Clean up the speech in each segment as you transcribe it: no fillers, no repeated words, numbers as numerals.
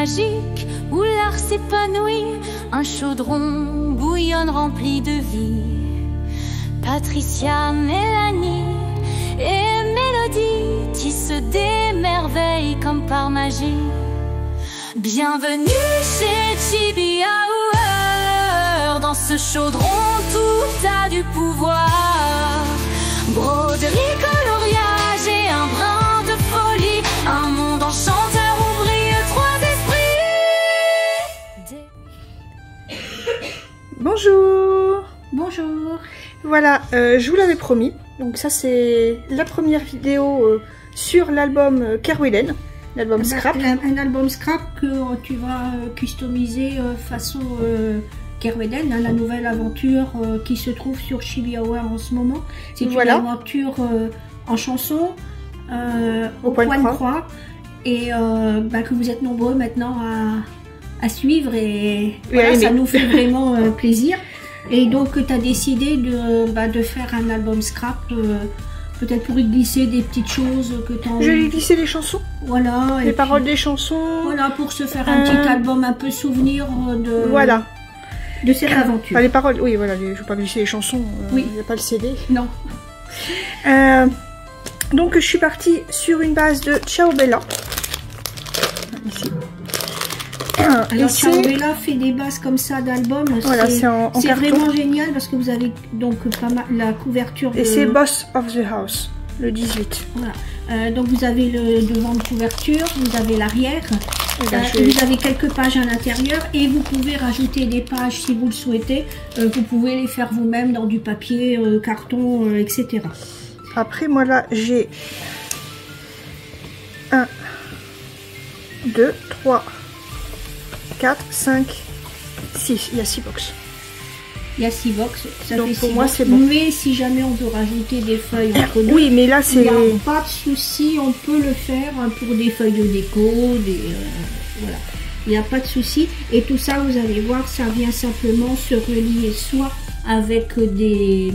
magique où l'art s'épanouit, un chaudron bouillonne rempli de vie. Patricia, Mélanie et Mélodie tissent des merveilles comme par magie. Bienvenue chez Chibi Hour, dans ce chaudron tout a du pouvoir. Broderie, coloriage et un brin de folie, un monde enchanteur où brillent trois esprits. Bonjour. Bonjour. Voilà, je vous l'avais promis. Donc ça c'est la première vidéo sur l'album Kerwelen, l'album Scrap. Un album Scrap que tu vas customiser façon Kerwelen, la nouvelle aventure qui se trouve sur Chibi Hour en ce moment. C'est une aventure en chanson, au point de croix. Et que vous êtes nombreux maintenant à suivre et voilà, ça nous fait vraiment plaisir. Et donc tu as décidé de faire un album Scrap, peut-être pour y glisser des petites choses que tu as envie. Je vais y glisser les chansons. Voilà. Les paroles des chansons. Voilà, pour se faire un petit album un peu souvenir de... Voilà. De cette aventure. Enfin, les paroles, oui, voilà, je ne vais pas glisser les chansons, oui. Il n'y a pas le CD. Non. Donc, je suis partie sur une base de Ciao Bella. Ici. Alors, Ciao Bella fait des bases comme ça d'albums. Voilà, c'est vraiment génial parce que vous avez donc pas mal la couverture. Et c'est Boss of the House, le 18. Voilà. Donc, vous avez le devant de couverture, vous avez l'arrière. Vous avez quelques pages à l'intérieur et vous pouvez rajouter des pages si vous le souhaitez. Vous pouvez les faire vous-même dans du papier, carton, etc. Après, moi là, j'ai 1, 2, 3, 4, 5, 6. Il y a 6 box. Il y a 6 box. Donc pour moi, c'est bon. Mais si jamais on veut rajouter des feuilles entre deux, oui, mais là, c'est... il n'y a pas de souci, on peut le faire pour des feuilles de déco, voilà. Il n'y a pas de souci. Et tout ça, vous allez voir, ça vient simplement se relier soit avec des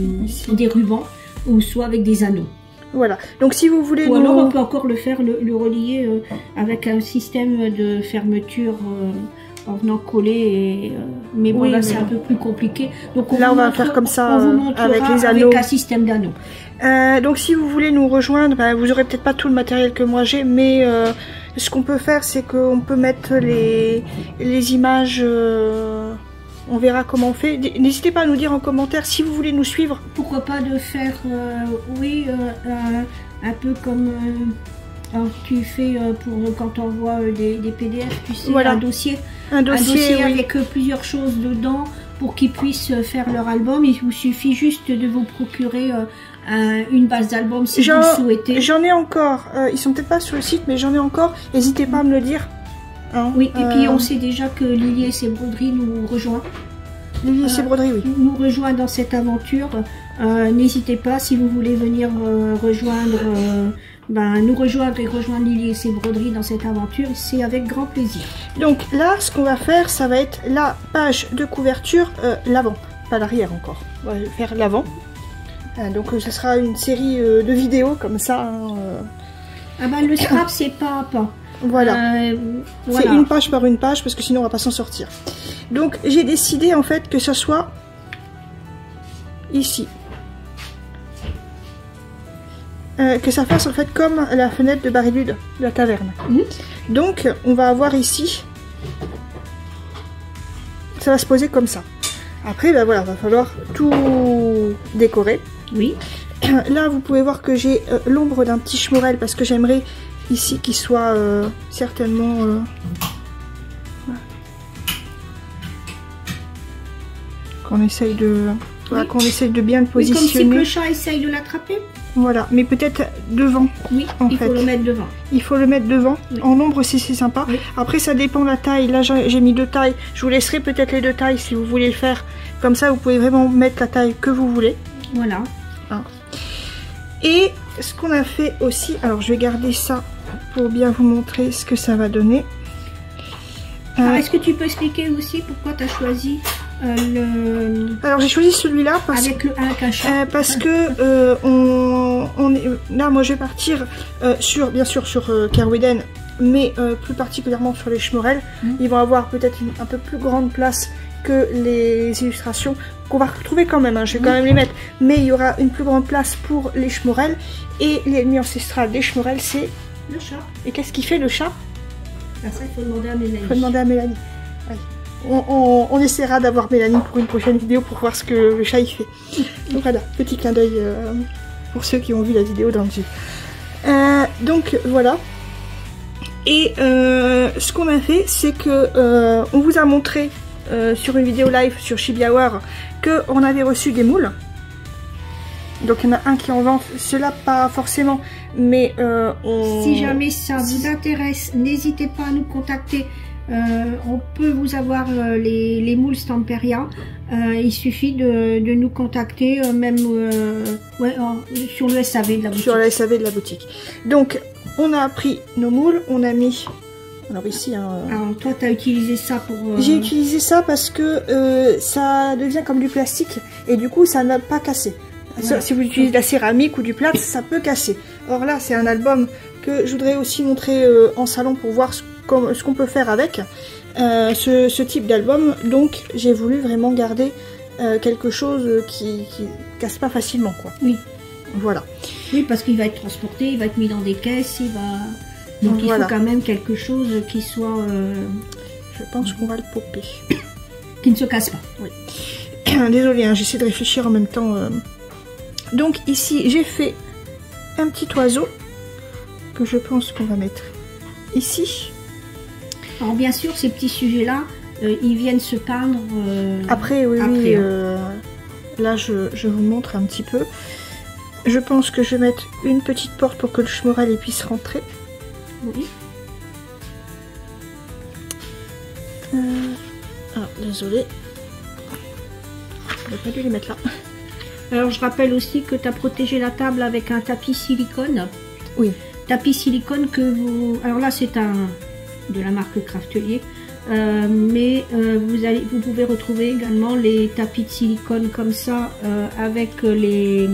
rubans ou soit avec des anneaux. Voilà. Donc si vous voulez... Ou alors on peut encore le faire, le relier avec un système de fermeture... en venant coller, mais bon, oui, là c'est un peu plus compliqué. Donc là on va faire comme ça avec les anneaux. Avec un système d'anneaux. Donc si vous voulez nous rejoindre, vous aurez peut-être pas tout le matériel que moi j'ai, mais ce qu'on peut faire c'est qu'on peut mettre les images, on verra comment on fait. N'hésitez pas à nous dire en commentaire si vous voulez nous suivre. Pourquoi pas de faire, un peu comme... tu fais pour quand on envoie des PDF, tu sais, voilà. un dossier oui. avec plusieurs choses dedans pour qu'ils puissent faire leur album. Il vous suffit juste de vous procurer une base d'album si vous le souhaitez. J'en ai encore, ils sont peut-être pas sur le site, mais j'en ai encore. N'hésitez pas à me le dire. Hein, oui, et puis on sait déjà que Lily et ses broderies nous rejoignent. Lily et ses broderies, oui. Nous rejoint dans cette aventure. N'hésitez pas si vous voulez venir rejoindre. Nous rejoindre et rejoindre Lily et ses broderies dans cette aventure, c'est avec grand plaisir. Donc là, ce qu'on va faire, ça va être la page de couverture, l'avant, pas l'arrière encore. On va faire l'avant. Donc ce sera une série de vidéos comme ça. Le scrap, c'est pas à pas. Voilà. C'est une page par une page parce que sinon on va pas s'en sortir. Donc j'ai décidé en fait que ce soit ici. Que ça fasse en fait comme la fenêtre de Barilud de la taverne. Donc on va avoir ici, ça va se poser comme ça. Après voilà, va falloir tout décorer. Oui. Là vous pouvez voir que j'ai l'ombre d'un petit schmorel parce que j'aimerais ici qu'il soit certainement qu'on essaye de qu'on essaye de bien le positionner. Comme si le chat essaye de l'attraper. Voilà, mais peut-être devant. Oui, il faut le mettre devant. Il faut le mettre devant. Oui. En ombre, si c'est sympa. Oui. Après, ça dépend de la taille. Là, j'ai mis 2 tailles. Je vous laisserai peut-être les 2 tailles si vous voulez le faire. Comme ça, vous pouvez vraiment mettre la taille que vous voulez. Voilà. Et ce qu'on a fait aussi, alors je vais garder ça pour bien vous montrer ce que ça va donner. Est-ce que tu peux expliquer aussi pourquoi tu as choisi Alors j'ai choisi celui-là parce que là moi je vais partir bien sûr sur Kerwelen mais plus particulièrement sur les Schmorel. Ils vont avoir peut-être un peu plus grande place que les illustrations qu'on va retrouver quand même, hein, je vais quand même les mettre, mais il y aura une plus grande place pour les Schmorel. Et l'ennemi ancestral des Schmorel, c'est le chat. Et qu'est-ce qu'il fait le chat? Ça, il faut demander à Mélanie. Il faut demander à Mélanie. Allez. On essaiera d'avoir Mélanie pour une prochaine vidéo pour voir ce que le chat il fait. Donc voilà, petit clin d'œil pour ceux qui ont vu la vidéo dans le jeu. Donc voilà. Et ce qu'on a fait, c'est que on vous a montré sur une vidéo live sur Chibi Hour qu'on avait reçu des moules. Donc il y en a un qui est en vente, cela pas forcément, mais si jamais ça vous intéresse, n'hésitez pas à nous contacter. On peut vous avoir les moules Stamperia. Il suffit de nous contacter, même sur le SAV de la boutique. Sur le SAV de la boutique. Donc on a pris nos moules, on a mis. Alors ici. Alors toi, tu as utilisé ça pour. J'ai utilisé ça parce que ça devient comme du plastique et du coup ça n'a pas cassé. Voilà. Si vous utilisez de la céramique ou du plâtre, ça peut casser. Or là, c'est un album que je voudrais aussi montrer en salon pour voir ce qu'on peut faire avec ce type d'album. Donc j'ai voulu vraiment garder quelque chose qui casse pas facilement, quoi. Oui. Voilà. Oui, parce qu'il va être transporté, il va être mis dans des caisses, donc il faut quand même quelque chose qui soit... Je pense qu'on va le popper. Qui ne se casse pas. Oui. Désolée, hein, j'essaie de réfléchir en même temps. Donc ici, j'ai fait un petit oiseau que je pense qu'on va mettre ici. Alors bien sûr, ces petits sujets-là, ils viennent se peindre après. Oui, après, là, je vous montre un petit peu. Je pense que je vais mettre une petite porte pour que le Schmorel puisse rentrer. Oui. Désolée. J'aurais pas dû les mettre là. Alors je rappelle aussi que tu as protégé la table avec un tapis silicone. Oui. Tapis silicone que vous... Alors là c'est de la marque Craftelier. Mais vous pouvez retrouver également les tapis de silicone comme ça avec les...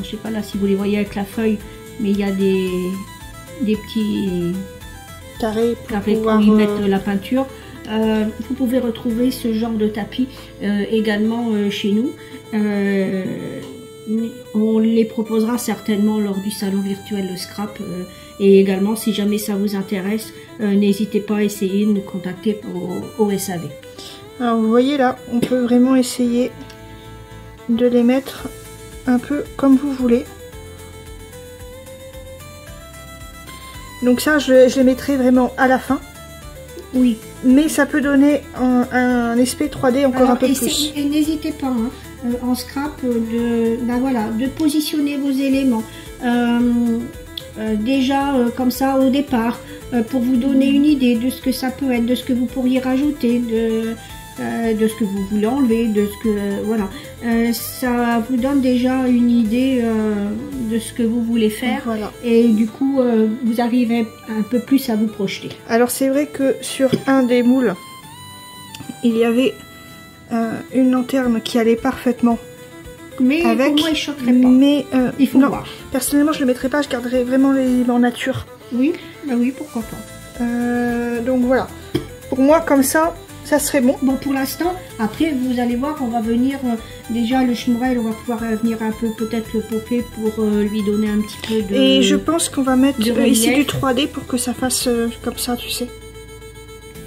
Je sais pas là si vous les voyez avec la feuille, mais il y a des petits carrés pour y mettre la peinture. Vous pouvez retrouver ce genre de tapis également chez nous. On les proposera certainement lors du salon virtuel de Scrap. Et également, si jamais ça vous intéresse, n'hésitez pas à essayer de nous contacter au SAV. Alors vous voyez là, on peut vraiment essayer de les mettre un peu comme vous voulez. Donc ça, je les mettrai vraiment à la fin. Oui. Mais ça peut donner un aspect 3D encore un peu plus. Et n'hésitez pas, hein, en scrap, de positionner vos éléments. Déjà, comme ça, au départ, pour vous donner une idée de ce que ça peut être, de ce que vous pourriez rajouter, de ce que vous voulez enlever, de ce que... voilà. Ça vous donne déjà une idée de ce que vous voulez faire. Voilà. Et du coup, vous arrivez un peu plus à vous projeter. Alors c'est vrai que sur un des moules, il y avait une lanterne qui allait parfaitement. Mais avec, pour moi, il choquerait pas. Mais il faut non, voir. Personnellement, je ne le mettrais pas, je garderais vraiment les éléments nature. Oui, bah oui, pourquoi pas. Donc voilà. Pour moi, comme ça serait bon. Bon, pour l'instant, après, vous allez voir, on va venir, déjà le Schmorel, on va pouvoir venir un peu, peut-être le popper pour lui donner un petit peu de... Et je pense qu'on va mettre ici du 3D pour que ça fasse comme ça, tu sais.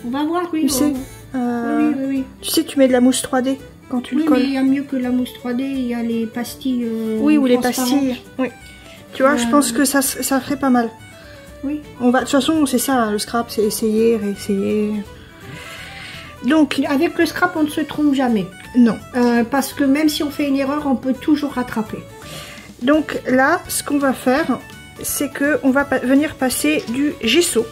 On va voir, oui. Tu sais, oui. Tu sais, tu mets de la mousse 3D quand tu le colles. Oui, mais il y a mieux que la mousse 3D, il y a les pastilles oui, ou les pastilles. Oui. Tu vois, je pense que ça ferait pas mal. Oui. De toute façon, c'est ça, hein, le scrap, c'est essayer, réessayer... Donc, avec le scrap, on ne se trompe jamais. Non. Parce que même si on fait une erreur, on peut toujours rattraper. Donc là, ce qu'on va faire, c'est que on va venir passer du gesso.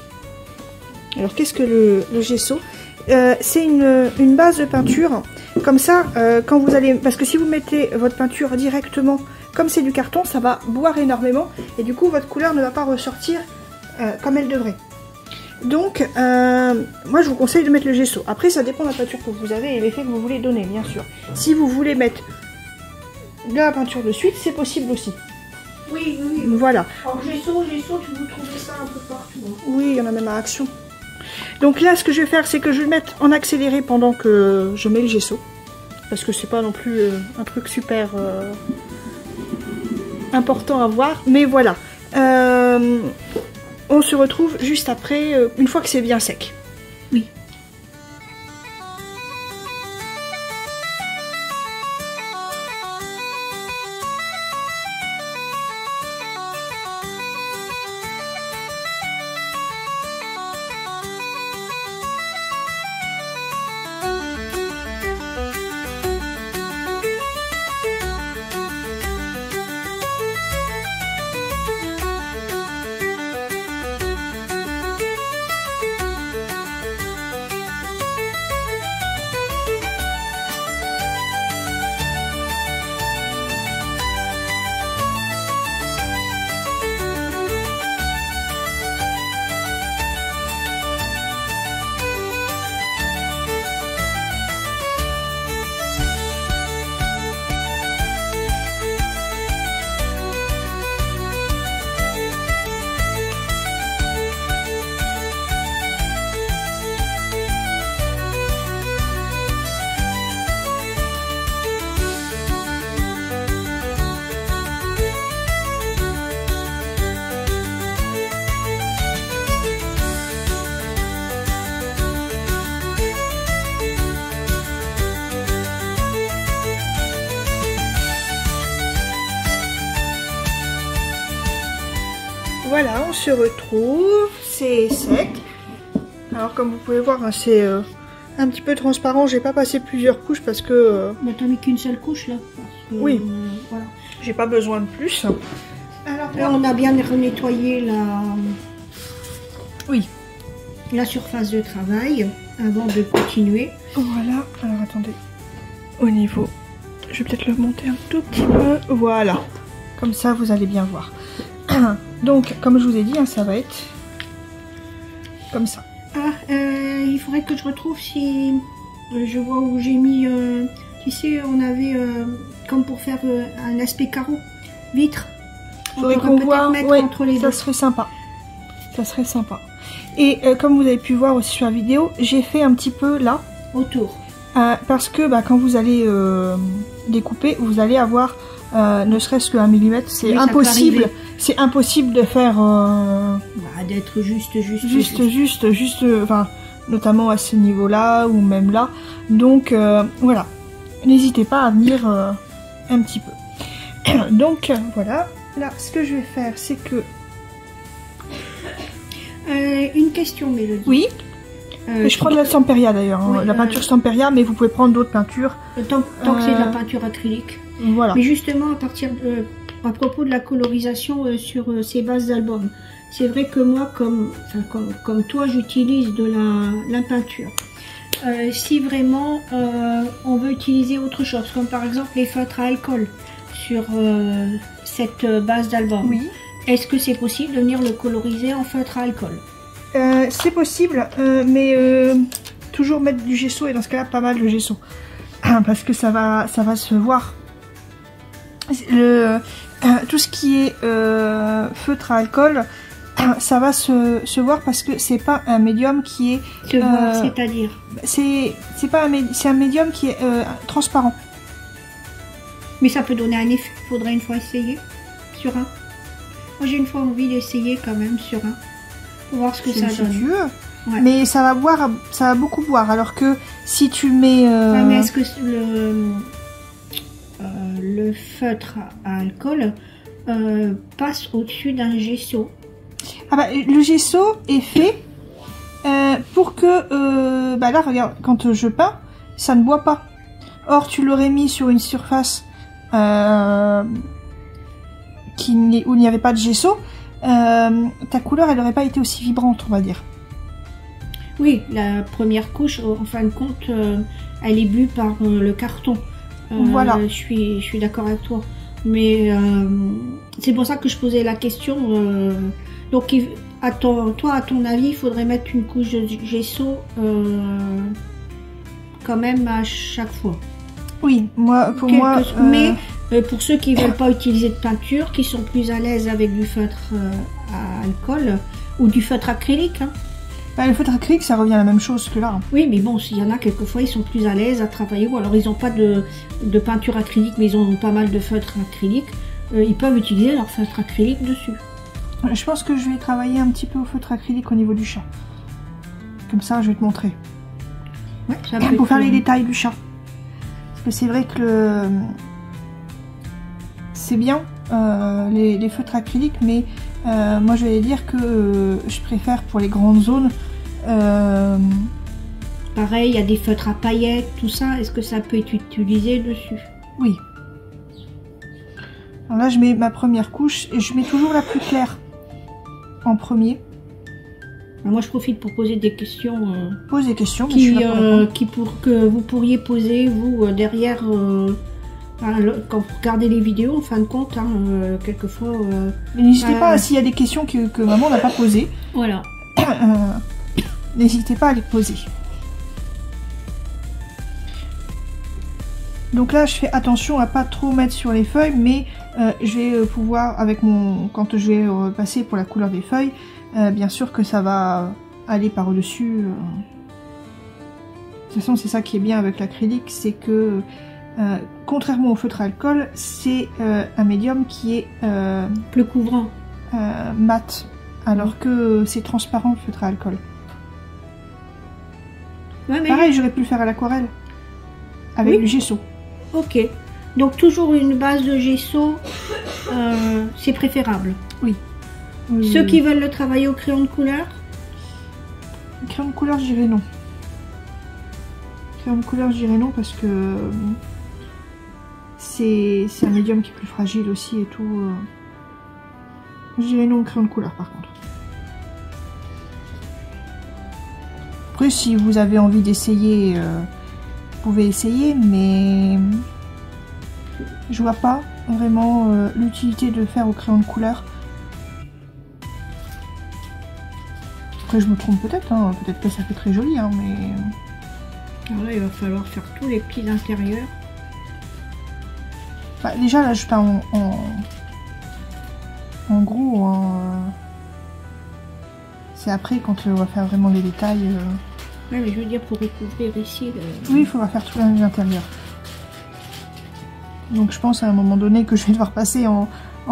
Alors, qu'est-ce que le gesso? C'est une base de peinture. Comme ça, quand vous allez... Parce que si vous mettez votre peinture directement, comme c'est du carton, ça va boire énormément. Et du coup, votre couleur ne va pas ressortir comme elle devrait. Donc, moi je vous conseille de mettre le gesso. Après, ça dépend de la peinture que vous avez et l'effet que vous voulez donner, bien sûr. Si vous voulez mettre de la peinture de suite, c'est possible aussi. Oui, oui. Voilà. Alors gesso, tu vous trouvez ça un peu partout. Hein. Oui, il y en a même à Action. Donc là, ce que je vais faire, c'est que je vais le mettre en accéléré pendant que je mets le gesso. Parce que c'est pas non plus un truc super important à voir. Mais voilà. On se retrouve juste après, une fois que c'est bien sec. Oui. Voilà, on se retrouve, c'est sec. Alors comme vous pouvez voir, hein, c'est un petit peu transparent. J'ai pas passé plusieurs couches parce que... Mais t'as mis qu'une seule couche là. Parce que, oui, voilà. J'ai pas besoin de plus. Alors là, on a bien nettoyé la surface de travail avant de continuer. Voilà, alors attendez, au niveau, je vais peut-être le monter un tout petit peu. Voilà, comme ça vous allez bien voir. Donc, comme je vous ai dit, hein, ça va être comme ça. Ah, il faudrait que je retrouve si je vois où j'ai mis. Tu sais, on avait comme pour faire un aspect carreau, vitre. Il faudrait qu'on voit, ouais, entre les ça deux. serait sympa. Ça serait sympa. Et comme vous avez pu voir aussi sur la vidéo, j'ai fait un petit peu là. Autour. Parce que quand vous allez découper, vous allez avoir ne serait-ce qu'un millimètre. C'est oui, impossible. C'est impossible de faire... d'être juste, enfin, notamment à ce niveau-là ou même là. Donc, voilà. N'hésitez pas à venir un petit peu. Donc, voilà. Là, ce que je vais faire, c'est que... une question, Mélodie. Oui. Je prends de la Samperia d'ailleurs, hein, la peinture Samperia, mais vous pouvez prendre d'autres peintures. Tant que c'est de la peinture acrylique. Voilà. Mais justement, à propos de la colorisation sur ces bases d'albums, c'est vrai que moi, comme toi, j'utilise de la peinture. Si vraiment on veut utiliser autre chose, comme par exemple les feutres à alcool sur cette base d'album, oui. Est-ce que c'est possible de venir le coloriser en feutre à alcool? C'est possible, mais toujours mettre du gesso, et dans ce cas-là, pas mal de gesso. Parce que ça va se voir. Tout ce qui est feutre à alcool, ça va se voir parce que c'est pas un médium qui est... c'est-à-dire c'est un médium qui est transparent. Mais ça peut donner un effet, il faudrait une fois essayer sur un. Moi j'ai une fois envie d'essayer quand même sur un. Pour voir ce que ça donne. Si tu veux. Ouais. Mais ça va beaucoup boire. Alors que si tu mets... Ouais, mais est-ce que le feutre à alcool passe au-dessus d'un gesso? Le gesso est fait pour que... là, regarde, quand je peins, ça ne boit pas. Or, tu l'aurais mis sur une surface où il n'y avait pas de gesso, ta couleur, elle n'aurait pas été aussi vibrante, on va dire. Oui, la première couche, en fin de compte, elle est bue par le carton. Voilà. Je suis d'accord avec toi. Mais c'est pour ça que je posais la question. Donc, à ton avis, il faudrait mettre une couche de gesso quand même à chaque fois. Oui, pour moi... Mais Pour ceux qui ne veulent pas utiliser de peinture, qui sont plus à l'aise avec du feutre à alcool ou du feutre acrylique. Hein. Bah, le feutre acrylique, ça revient à la même chose que là. Hein. Oui, mais bon, s'il y en a quelquefois, ils sont plus à l'aise à travailler, ou alors ils n'ont pas de peinture acrylique, mais ils ont pas mal de feutre acrylique. Ils peuvent utiliser leur feutre acrylique dessus. Je pense que je vais travailler un petit peu au feutre acrylique au niveau du chat. Comme ça, je vais te montrer. Ouais, ça pour faire les détails du chat. Parce que c'est vrai que c'est bien les feutres acryliques, mais moi je vais dire que je préfère pour les grandes zones. Pareil, il y a des feutres à paillettes, tout ça. Est-ce que ça peut être utilisé dessus? Oui. Alors là, je mets ma première couche et je mets toujours la plus claire en premier. Moi, je profite pour poser des questions. Pose des questions, mais je suis là que vous pourriez poser, vous, derrière, quand vous regardez les vidéos, en fin de compte, hein, quelquefois... N'hésitez pas, s'il y a des questions que maman n'a pas posées, voilà. N'hésitez pas à les poser. Donc là, je fais attention à pas trop mettre sur les feuilles, mais je vais pouvoir, quand je vais passer pour la couleur des feuilles, bien sûr que ça va aller par-dessus. De toute façon, c'est ça qui est bien avec l'acrylique, c'est que, contrairement au feutre à alcool, c'est un médium qui est plus couvrant, mat, alors que c'est transparent le feutre à alcool. Ouais, mais... Pareil, j'aurais pu le faire à l'aquarelle, avec du gesso. Ok, donc toujours une base de gesso, c'est préférable. Oui. Ceux qui veulent le travailler au crayon de couleur? Crayon de couleur, je dirais non. Crayon de couleur, je dirais non parce que c'est un médium qui est plus fragile aussi et tout. Je dirais non au crayon de couleur par contre. Après, si vous avez envie d'essayer, vous pouvez essayer, mais je vois pas vraiment l'utilité de le faire au crayon de couleur. Après, je me trompe peut-être, hein. Peut-être que ça fait très joli, hein, mais... Alors là, il va falloir faire tous les petits intérieurs. Bah, déjà, là, je peins en gros, c'est après quand on va faire vraiment les détails. Ouais, mais je veux dire, pour recouvrir ici... Oui, il faudra faire tout l'intérieur. Donc je pense à un moment donné que je vais devoir passer en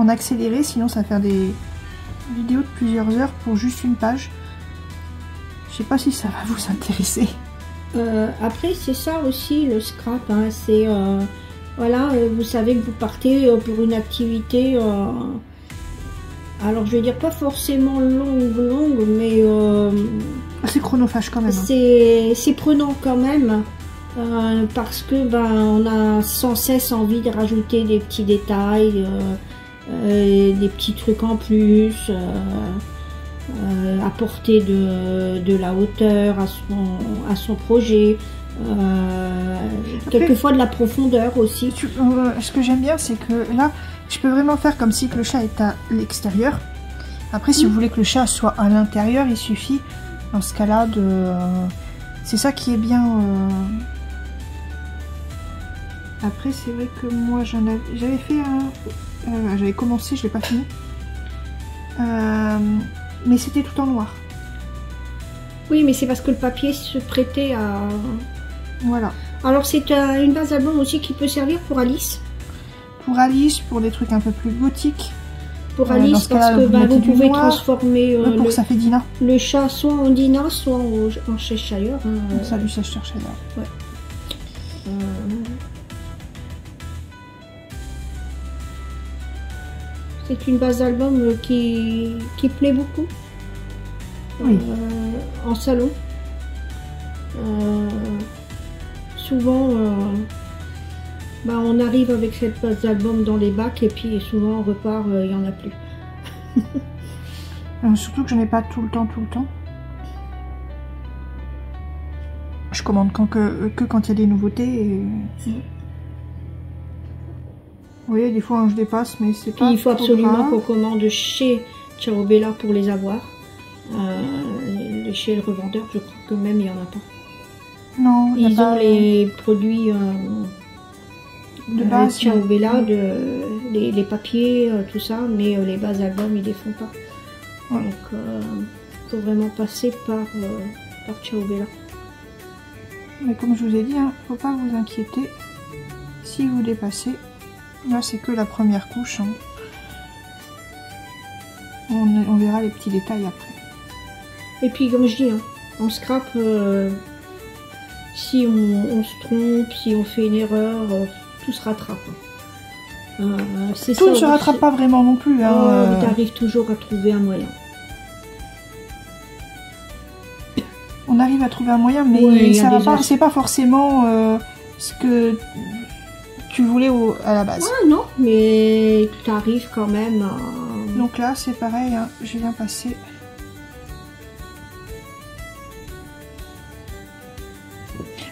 accéléré, sinon ça va faire des vidéos de plusieurs heures pour juste une page. Je sais pas si ça va vous intéresser. Après, c'est ça aussi le scrap, hein, c'est voilà, vous savez que vous partez pour une activité, alors je vais dire pas forcément longue, mais c'est chronophage quand même. Hein. C'est prenant quand même, parce que on a sans cesse envie de rajouter des petits détails, des petits trucs en plus. Apporter de la hauteur à son projet, quelquefois de la profondeur aussi. Ce que j'aime bien, c'est que là, je peux vraiment faire comme si le chat est à l'extérieur. Après, si vous voulez que le chat soit à l'intérieur, il suffit, dans ce cas-là, de... c'est ça qui est bien. Après, c'est vrai que moi, j'avais fait un... j'avais commencé, je l'ai pas fini. Mais c'était tout en noir. Oui, mais c'est parce que le papier se prêtait à... Voilà. Alors c'est une base album aussi qui peut servir pour Alice. Pour Alice, pour des trucs un peu plus gothiques. Pour Alice, parce que vous pouvez transformer pour que ça fait Dina. Le chat soit en Dina, soit en Cheshire. Hein, ça, du Cheshire. Ouais. C'est une base d'album qui plaît beaucoup, oui. En salon. Souvent, on arrive avec cette base d'album dans les bacs et puis souvent on repart, il n'y en a plus. Surtout que je n'ai pas tout le temps. Je commande que quand il y a des nouveautés. Et... Oui, des fois je dépasse, mais c'est pas. Il faut absolument qu'on commande chez Ciao Bella pour les avoir. Chez le revendeur, je crois que même il n'y en a pas. Non, ils ont les produits de base. Ciao Bella, les papiers, tout ça, mais les bases albums, ils les font pas. Ouais. Donc, faut vraiment passer par Ciao Bella. Mais comme je vous ai dit, hein, faut pas vous inquiéter. Si vous dépassez, là c'est que la première couche. Hein. On verra les petits détails après. Et puis comme je dis, hein, en scrap, si on se trompe, si on fait une erreur, tout se rattrape. Tout ne se rattrape pas vraiment non plus. Hein, tu arrives toujours à trouver un moyen. On arrive à trouver un moyen, mais oui, ça va pas. C'est pas forcément ce que tu voulais à la base. Ah non, mais tu arrives quand même à... Donc là, c'est pareil, hein, je viens passer.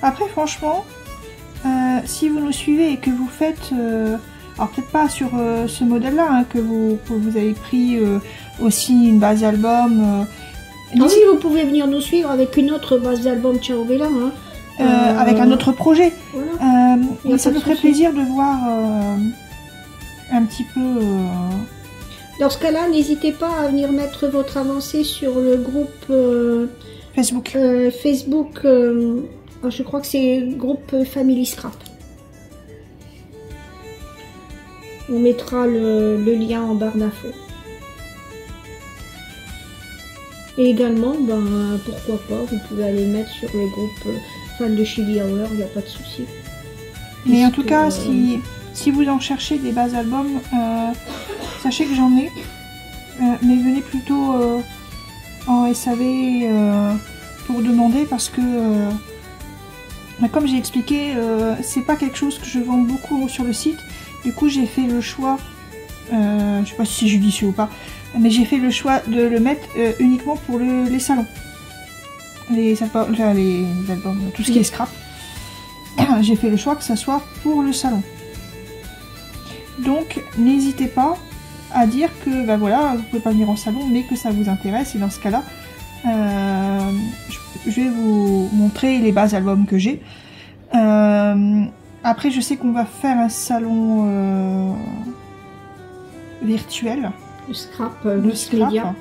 Après, franchement, si vous nous suivez et que vous faites... alors peut-être pas sur ce modèle-là, hein, que vous avez pris aussi une base album... oui, vous pouvez venir nous suivre avec une autre base d'album Ciao Bella. Hein. Avec un autre projet. Voilà. Ça me ferait plaisir de voir un petit peu... Dans ce cas-là, n'hésitez pas à venir mettre votre avancée sur le groupe Facebook. Facebook, je crois que c'est le groupe Family Scrap. On mettra le lien en barre d'infos. Et également, pourquoi pas, vous pouvez aller mettre sur le groupe fans de Chibi Hour, il n'y a pas de souci. Mais en tout cas, si vous en cherchez des bases albums, sachez que j'en ai, mais venez plutôt en SAV pour demander parce que, comme j'ai expliqué, c'est pas quelque chose que je vends beaucoup sur le site. Du coup, j'ai fait le choix, je sais pas si c'est judicieux ou pas, mais j'ai fait le choix de le mettre uniquement pour les salons. Les albums, tout ce qui est scrap. J'ai fait le choix que ça soit pour le salon. Donc, n'hésitez pas à dire que, voilà, vous pouvez pas venir en salon, mais que ça vous intéresse. Et dans ce cas-là, je vais vous montrer les bases albums que j'ai. Après, je sais qu'on va faire un salon virtuel. Le scrap, Media.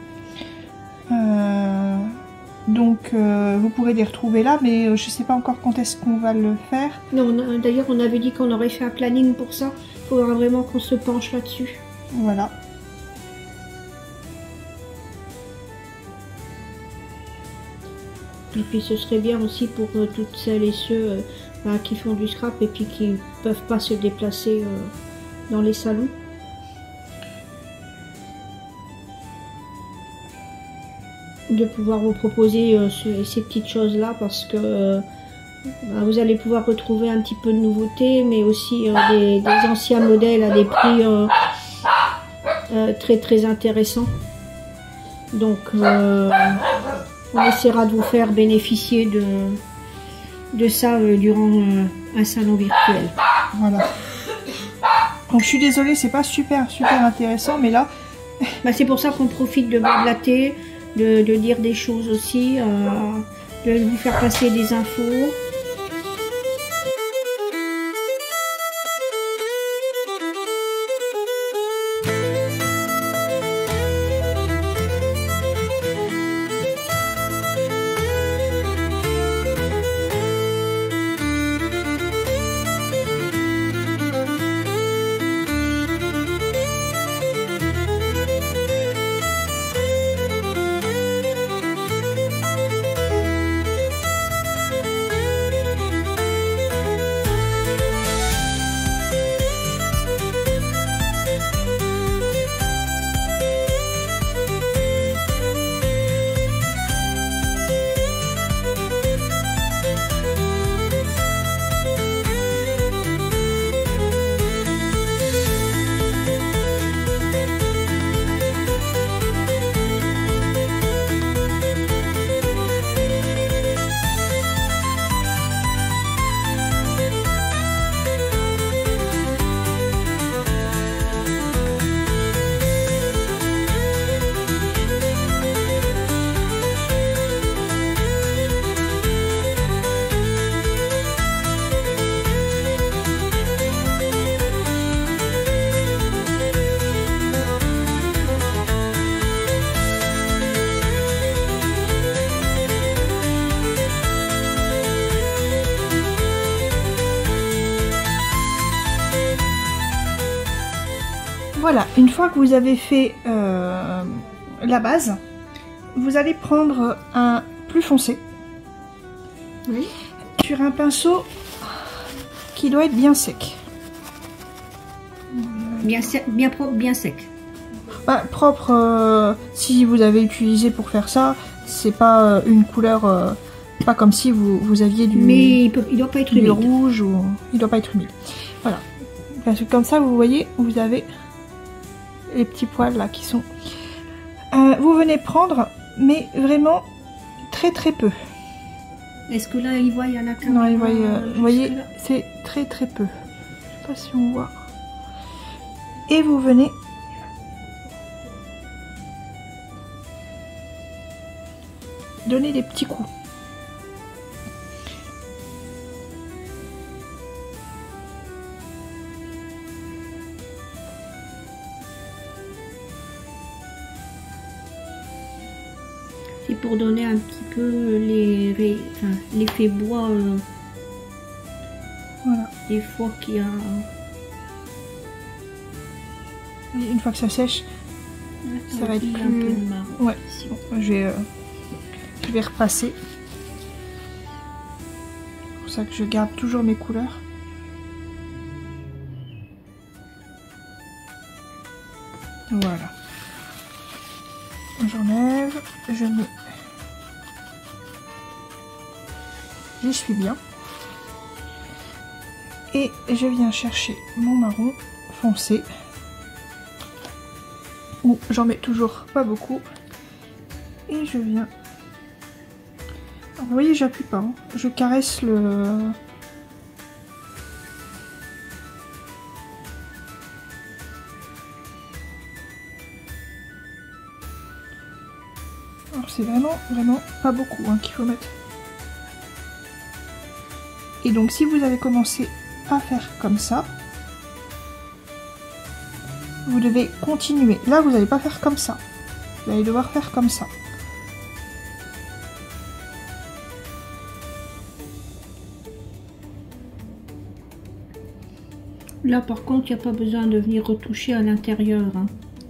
Donc, vous pourrez les retrouver là, mais je sais pas encore quand est-ce qu'on va le faire. Non, d'ailleurs, on avait dit qu'on aurait fait un planning pour ça. Il faudra vraiment qu'on se penche là-dessus. Voilà. Et puis, ce serait bien aussi pour toutes celles et ceux qui font du scrap et puis qui peuvent pas se déplacer dans les salons. De pouvoir vous proposer ces petites choses là parce que vous allez pouvoir retrouver un petit peu de nouveautés mais aussi des anciens modèles à des prix très très intéressants. Donc on essaiera de vous faire bénéficier de ça durant un salon virtuel. Voilà. Donc je suis désolée, c'est pas super intéressant, mais là c'est pour ça qu'on profite de boire de la thé, de dire des choses aussi, de vous faire passer des infos. Voilà, une fois que vous avez fait la base, vous allez prendre un plus foncé. Oui. Sur un pinceau qui doit être bien sec. Bien propre, bien sec. Bah, propre, si vous avez utilisé pour faire ça, c'est pas une couleur, pas comme si vous aviez du, mais il doit pas être humide. rouge, ou il doit pas être humide. Voilà, parce que comme ça, vous voyez, vous avez les petits poils là qui sont. Vous venez prendre, mais vraiment très très peu. Est-ce que là, il voit, il y a la caméra? Non, il voit, vous voyez, c'est très très peu. Je sais pas si on voit. Et vous venez donner des petits coups. C'est pour donner un petit peu l'effet bois. Voilà. Des fois qu'il y a. Et une fois que ça sèche, ça va être un peu plus. de marron. Ouais. Bon, je vais repasser. C'est pour ça que je garde toujours mes couleurs. Voilà. J'enlève, je mets. J'y suis bien. Et je viens chercher mon marron foncé. Ou j'en mets toujours pas beaucoup. Et je viens. Alors, vous voyez, j'appuie pas. Hein. Je caresse le. Alors c'est vraiment pas beaucoup hein, qu'il faut mettre. Et donc si vous avez commencé à faire comme ça, vous devez continuer. Là vous n'allez pas faire comme ça. Vous allez devoir faire comme ça. Là par contre, il n'y a pas besoin de venir retoucher à l'intérieur. Hein.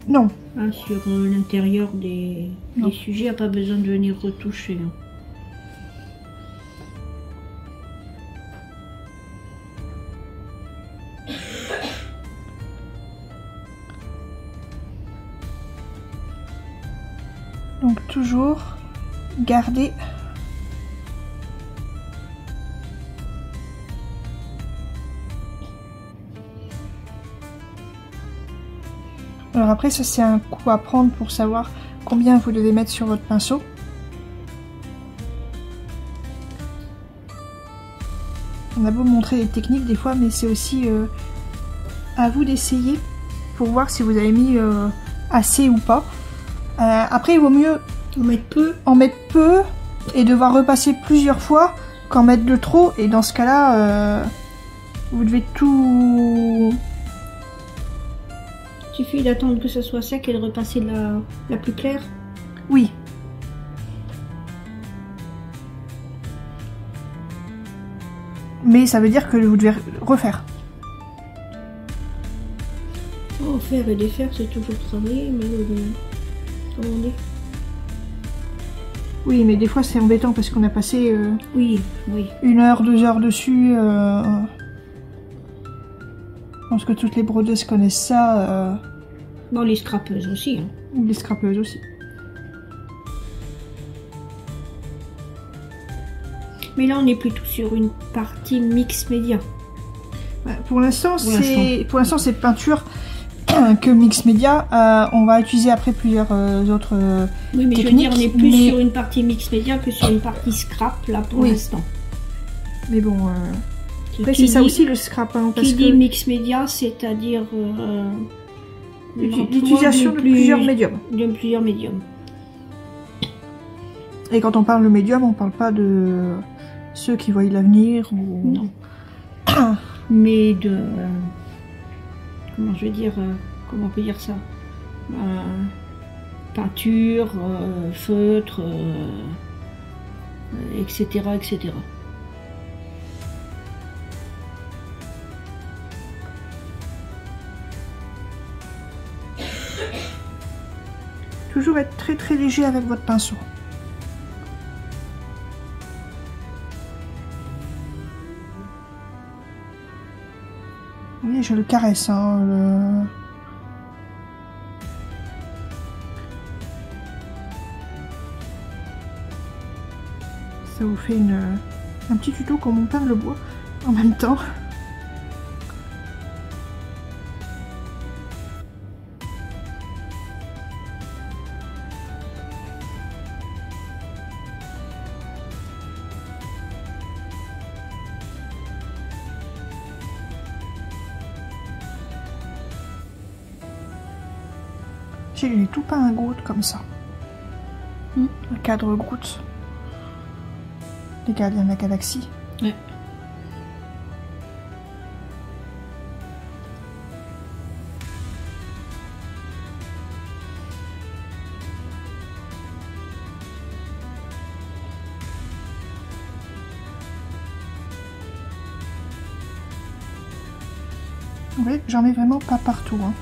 Non. Hein, sur l'intérieur des sujets, il n'y a pas besoin de venir retoucher. Hein. Donc toujours garder alors après ça c'est un coup à prendre pour savoir combien vous devez mettre sur votre pinceau. On a beau montrer les techniques des fois mais c'est aussi à vous d'essayer pour voir si vous avez mis assez ou pas. Après il vaut mieux en mettre peu et devoir repasser plusieurs fois qu'en mettre de trop et dans ce cas là vous devez tout. Il suffit d'attendre que ça soit sec et de repasser la plus claire. Oui. Mais ça veut dire que vous devez refaire. Oh, faire et défaire, c'est toujours travailler, mais comment on dit? Oui, mais des fois c'est embêtant parce qu'on a passé oui. 1 heure, 2 heures dessus. Je pense que toutes les brodeuses connaissent ça. Bon, les scrapeuses aussi. Hein. Les scrapeuses aussi. Mais là, on est plutôt sur une partie mix média. Pour l'instant, c'est peinture que mix média. On va utiliser après plusieurs autres oui, mais techniques. Je veux dire, on est plus sur une partie mix média que sur une partie scrap là pour l'instant. Mais bon. Après, c'est ça aussi le scrap. Hein, qui dit mix média, c'est-à-dire l'utilisation de plusieurs médiums. De plusieurs médiums. Et quand on parle de médium, on parle pas de ceux qui voient l'avenir ou. Non. Mais de. Comment je vais dire. Comment on peut dire ça? Peinture, feutre, etc., etc. Toujours être très très léger avec votre pinceau. Vous voyez, je le caresse, hein, Ça vous fait un petit tuto comme on peint le bois en même temps. J'ai tout peint à gouttes comme ça. Un cadre gouttes. Les gardiens de la galaxie. Ouais. Oui, j'en mets vraiment pas partout. Hein.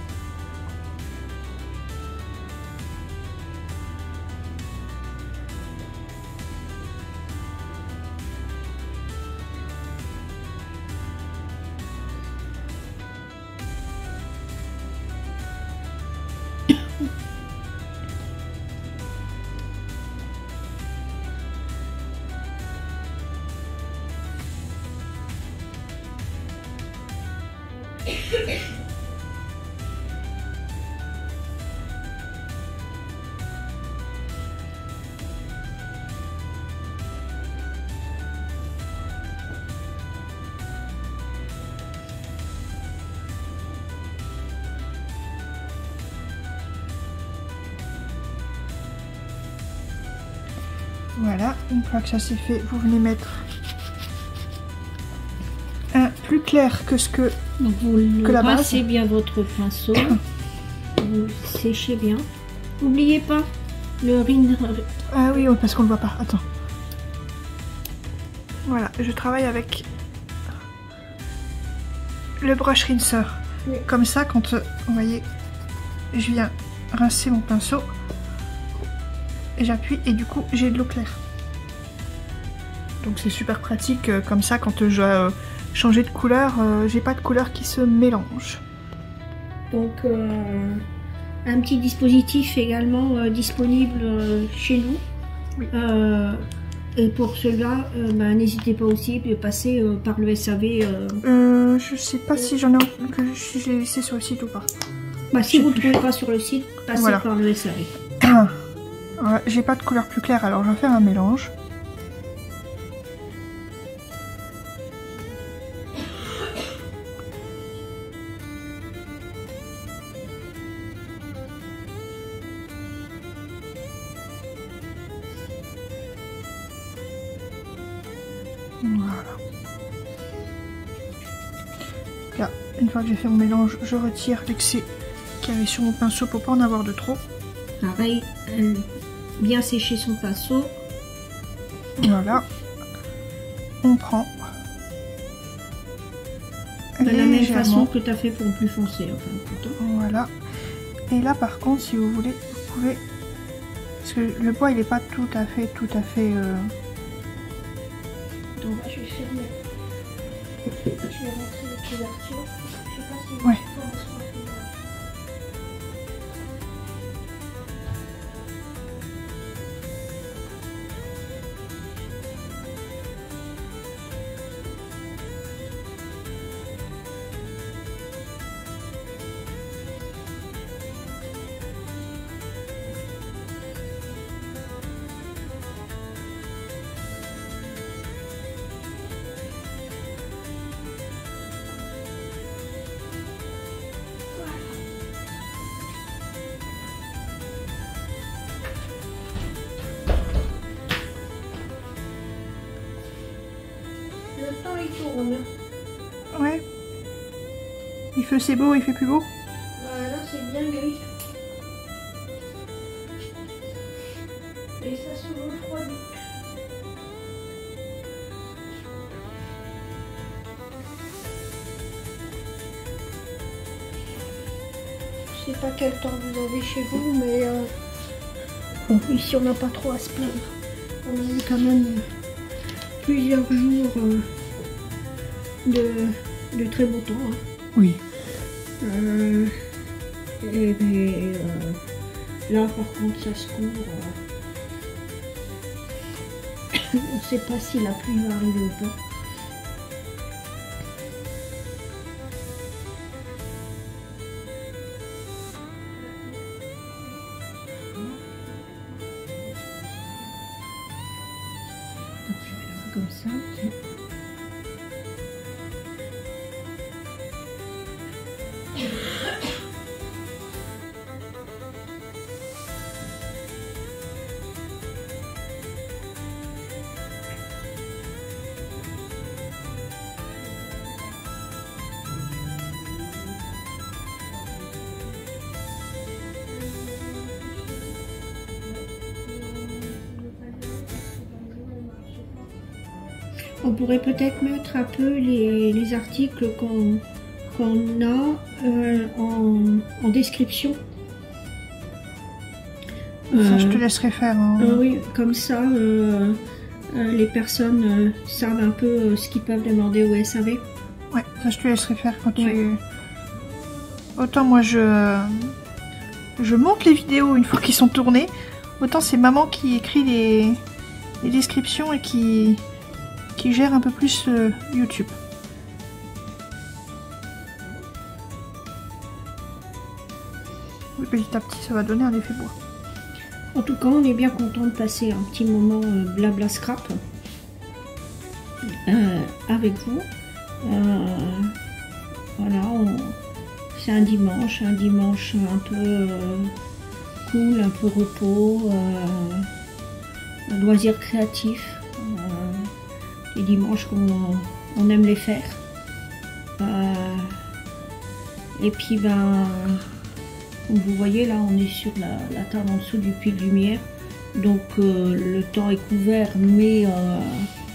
Voilà, une fois que ça c'est fait, vous venez mettre un plus clair que ce que, donc vous que la base. Rincez bien votre pinceau, vous séchez bien. N'oubliez pas le rin. Ah oui, parce qu'on le voit pas. Attends. Voilà, je travaille avec le brush rincer. Oui. Comme ça, quand vous voyez, je viens rincer mon pinceau. J'appuie et du coup j'ai de l'eau claire. Donc c'est super pratique comme ça quand je dois changer de couleur, j'ai pas de couleur qui se mélange. Donc un petit dispositif également disponible chez nous. Oui. Et pour cela, n'hésitez pas aussi de passer par le SAV. Je sais pas si j'en ai si je l'ai laissé sur le site ou pas. Si vous ne le trouvez pas sur le site, passez voilà. Par le SAV. J'ai pas de couleur plus claire, alors je vais faire un mélange. Voilà. Là, une fois que j'ai fait mon mélange, je retire l'excès qu'il y avait sur mon pinceau pour pas en avoir de trop. Pareil, bien sécher son pinceau. Voilà. On prend. De la même façon que tu as fait pour le plus foncé. Enfin, voilà. Et là par contre, si vous voulez, vous pouvez... Parce que le bois il n'est pas tout à fait... Donc je vais fermer. Je vais rentrer les couvertures. Je sais pas si... Ouais. Le temps il tourne. Ouais. Il fait c'est beau, il fait plus beau. Voilà, c'est bien gris. Et ça se refroidit. sais pas quel temps vous avez chez vous, mais bon, ici on n'a pas trop à se plaindre. On a eu quand même plusieurs jours de très beau temps. Hein. Oui. Et mais, là par contre ça se couvre. On ne sait pas si la pluie va arriver ou pas. Donc, je vais la mettre comme ça. On pourrait peut-être mettre un peu les articles qu'on a en description. Ça, je te laisserai faire. Hein. Oui, comme ça, les personnes savent un peu ce qu'ils peuvent demander au SAV. Ouais, ça, je te laisserai faire quand tu... Autant moi, je monte les vidéos une fois qu'ils sont tournés. Autant c'est maman qui écrit les descriptions et qui gère un peu plus YouTube. Oui, petit à petit, ça va donner un effet bois. En tout cas, on est bien content de passer un petit moment blabla scrap avec vous. Voilà, c'est un dimanche un peu cool, un peu repos, loisir créatif. Les dimanches on aime les faire. Et puis ben, comme vous voyez là, on est sur la table en dessous du puits de lumière. Donc le temps est couvert, mais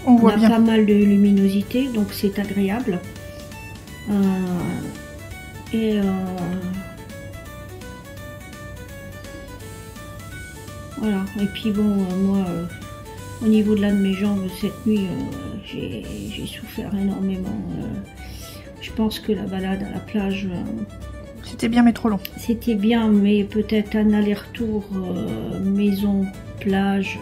on a pas mal de luminosité, donc c'est agréable. Voilà. Et puis bon, moi. Au niveau de l'un de mes jambes, cette nuit, j'ai souffert énormément. Je pense que la balade à la plage... c'était bien, mais trop long. C'était bien, mais peut-être un aller-retour maison, plage,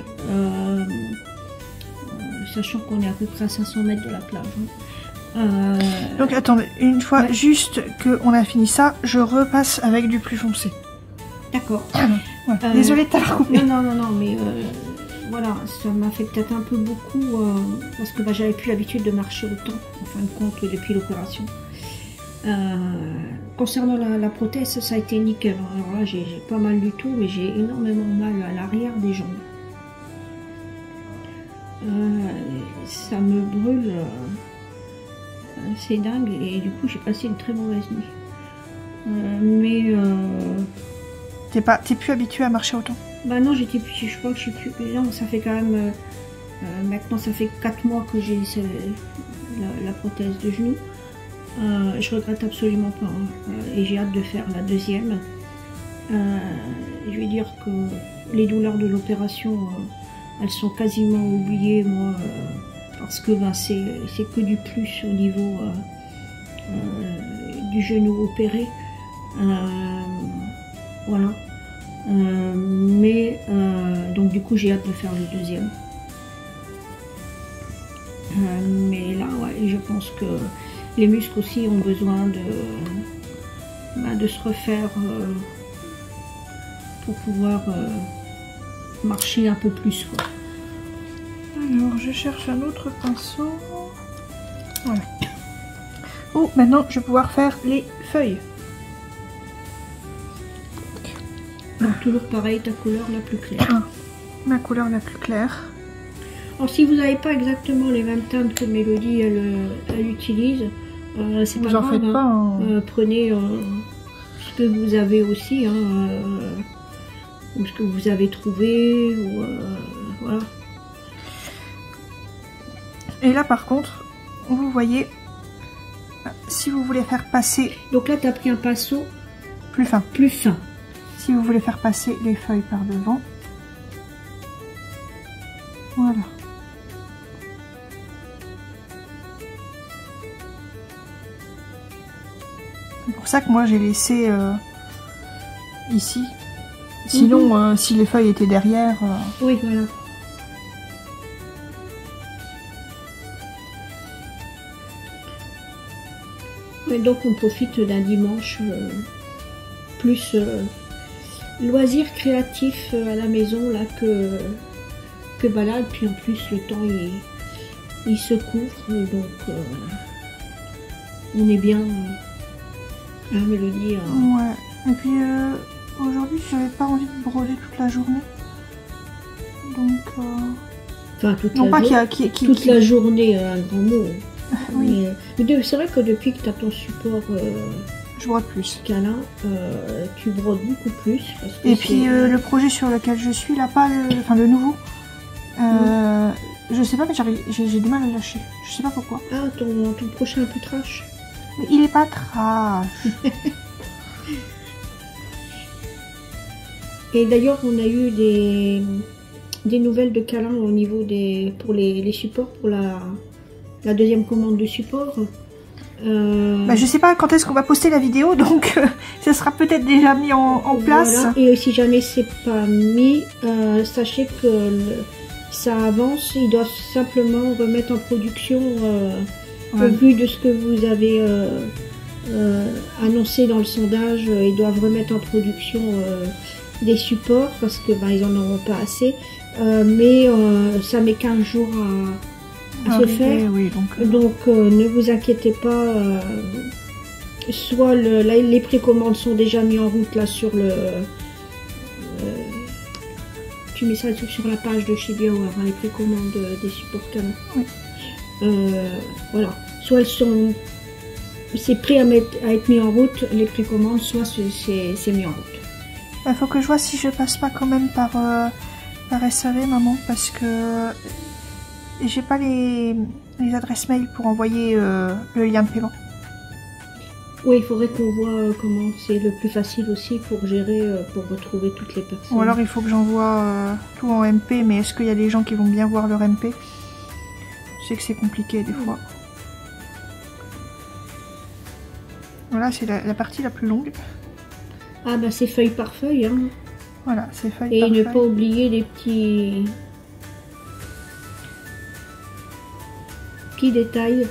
sachant qu'on est à peu près à 500 mètres de la plage. Hein. Donc attendez, une fois juste qu'on a fini ça, je repasse avec du plus foncé. D'accord. Ouais. Désolée de t'avoir coupé. Non, mais... voilà, ça m'a fait peut-être un peu beaucoup parce que bah, j'avais plus l'habitude de marcher autant, en fin de compte, depuis l'opération. Concernant la prothèse, ça a été nickel. Alors là, j'ai pas mal du tout, mais j'ai énormément mal à l'arrière des jambes. Ça me brûle, c'est dingue, et du coup, j'ai passé une très mauvaise nuit. T'es plus habituée à marcher autant? Bah non, je crois que je suis plus... Non, ça fait quand même... maintenant, ça fait 4 mois que j'ai la prothèse de genou. Je regrette absolument pas. Hein. Et j'ai hâte de faire la deuxième. Je vais dire que les douleurs de l'opération, elles sont quasiment oubliées, moi. Parce que ben, c'est que du plus au niveau du genou opéré. Voilà. Donc du coup j'ai hâte de faire le deuxième. Mais là ouais, je pense que les muscles aussi ont besoin de se refaire pour pouvoir marcher un peu plus quoi. Alors je cherche un autre pinceau. Voilà. Oh, maintenant je vais pouvoir faire les feuilles. Donc toujours pareil, ta couleur la plus claire. Ma couleur la plus claire. Alors si vous n'avez pas exactement les mêmes teintes que Mélodie elle utilise, c'est pas grave. Faites pas, hein. Prenez ce que vous avez aussi, hein, ou ce que vous avez trouvé, ou voilà. Et là par contre, vous voyez, si vous voulez faire passer... Donc là tu as pris un pinceau plus fin. Plus fin. Si vous voulez faire passer les feuilles par devant. Voilà. C'est pour ça que moi j'ai laissé ici. Sinon, si les feuilles étaient derrière... Oui, voilà. Et donc on profite d'un dimanche plus loisir créatif à la maison là que balade. Puis en plus le temps il se couvre, donc on est bien, hein, Mélodie. Ouais. Et puis aujourd'hui j'avais pas envie de broder toute la journée. Donc... Enfin toute non, la, pas toute la journée, un grand mot. Oui. Mais c'est vrai que depuis que tu as ton support je brode plus. câlin, tu brodes beaucoup plus. Parce que et puis le projet sur lequel je suis là, pas le nouveau, je sais pas, mais j'ai du mal à le lâcher. Je sais pas pourquoi. Ah, ton prochain un peu trash. Mais il est pas trash. Et d'ailleurs, on a eu des nouvelles de câlin au niveau pour les supports, pour la deuxième commande de support. Bah, je sais pas quand est-ce qu'on va poster la vidéo, donc ça sera peut-être déjà mis en place. Voilà. Et si jamais c'est pas mis, sachez que ça avance. Ils doivent simplement remettre en production au vu de ce que vous avez annoncé dans le sondage. Ils doivent remettre en production des supports parce que ils en auront pas assez. Mais ça met 15 jours à se faire. Oui, donc ne vous inquiétez pas. Soit les précommandes sont déjà mis en route là sur le. Tu mets ça sur la page de chez BioWare, hein, les précommandes des supports câlins. Oui. Voilà. Soit elles sont. C'est prêt à être mis en route, les précommandes, soit c'est mis en route. Il faut que je vois si je passe pas quand même par SAV, maman, parce que j'ai pas les adresses mail pour envoyer le lien de paiement. Oui, il faudrait qu'on voit comment c'est le plus facile aussi pour gérer, pour retrouver toutes les personnes. Ou alors il faut que j'envoie tout en MP, mais est-ce qu'il y a des gens qui vont bien voir leur MP? Je sais que c'est compliqué des fois. Voilà, c'est la partie la plus longue. Ah bah c'est feuille par feuille, hein. Voilà, c'est feuille par feuille. Et ne feuille. pas oublier les petits détails.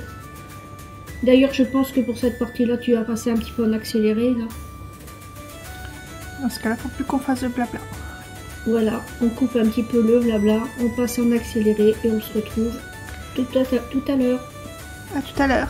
D'ailleurs, je pense que pour cette partie-là, tu vas passer un petit peu en accéléré, là. Dans ce cas-là, faut plus qu'on fasse de blabla. Voilà, on coupe un petit peu le blabla, on passe en accéléré et on se retrouve tout à l'heure. À tout à l'heure.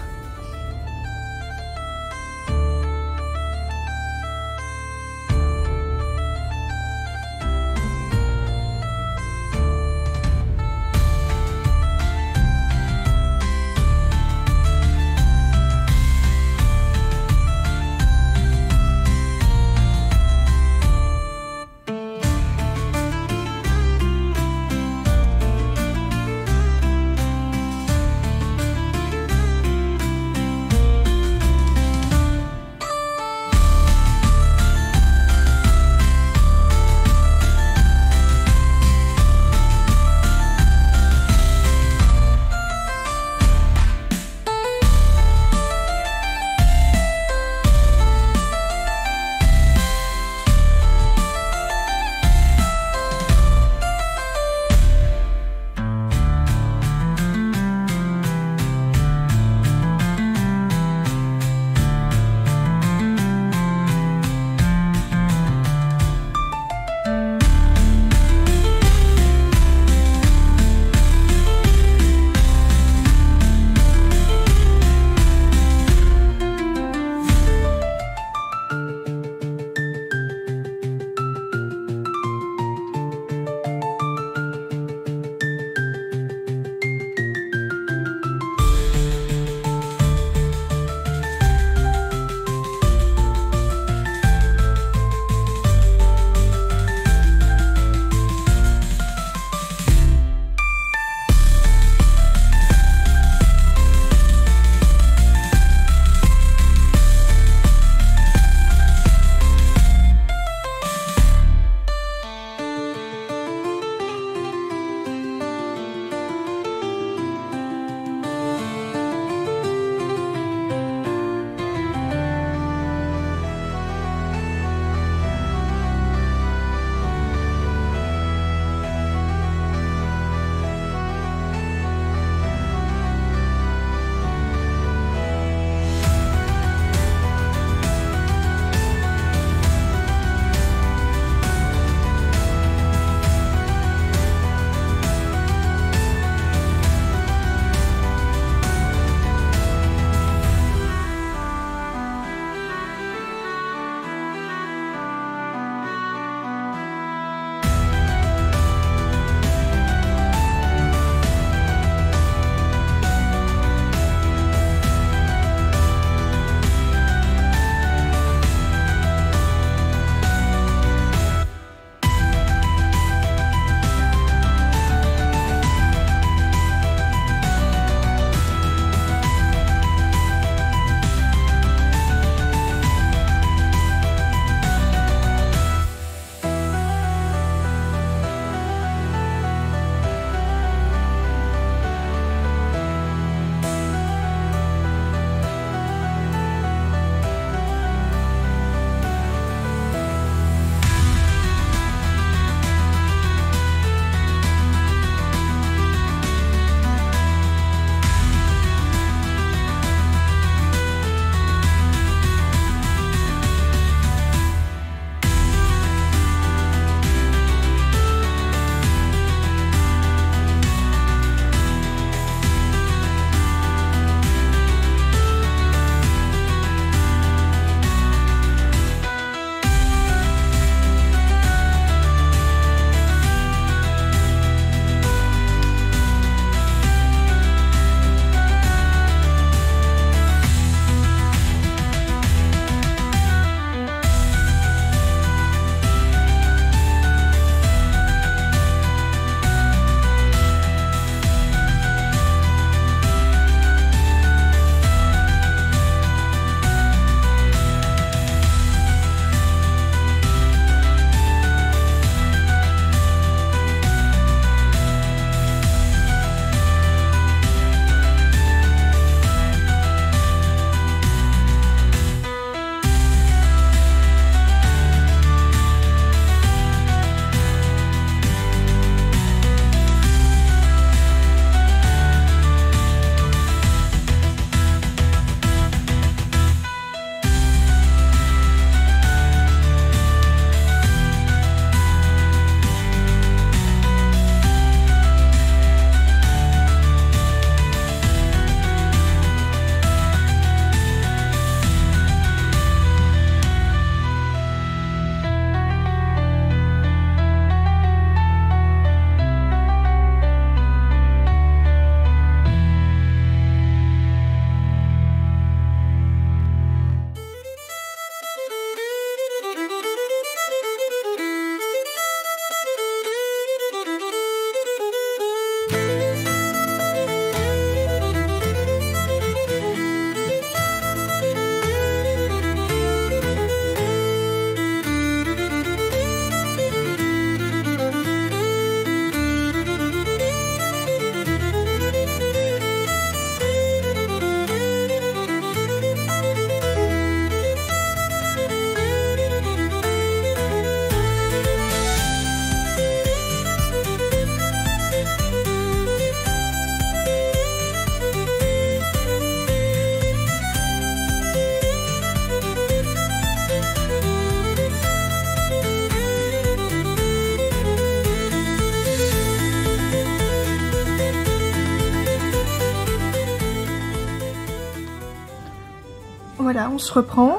on se reprend.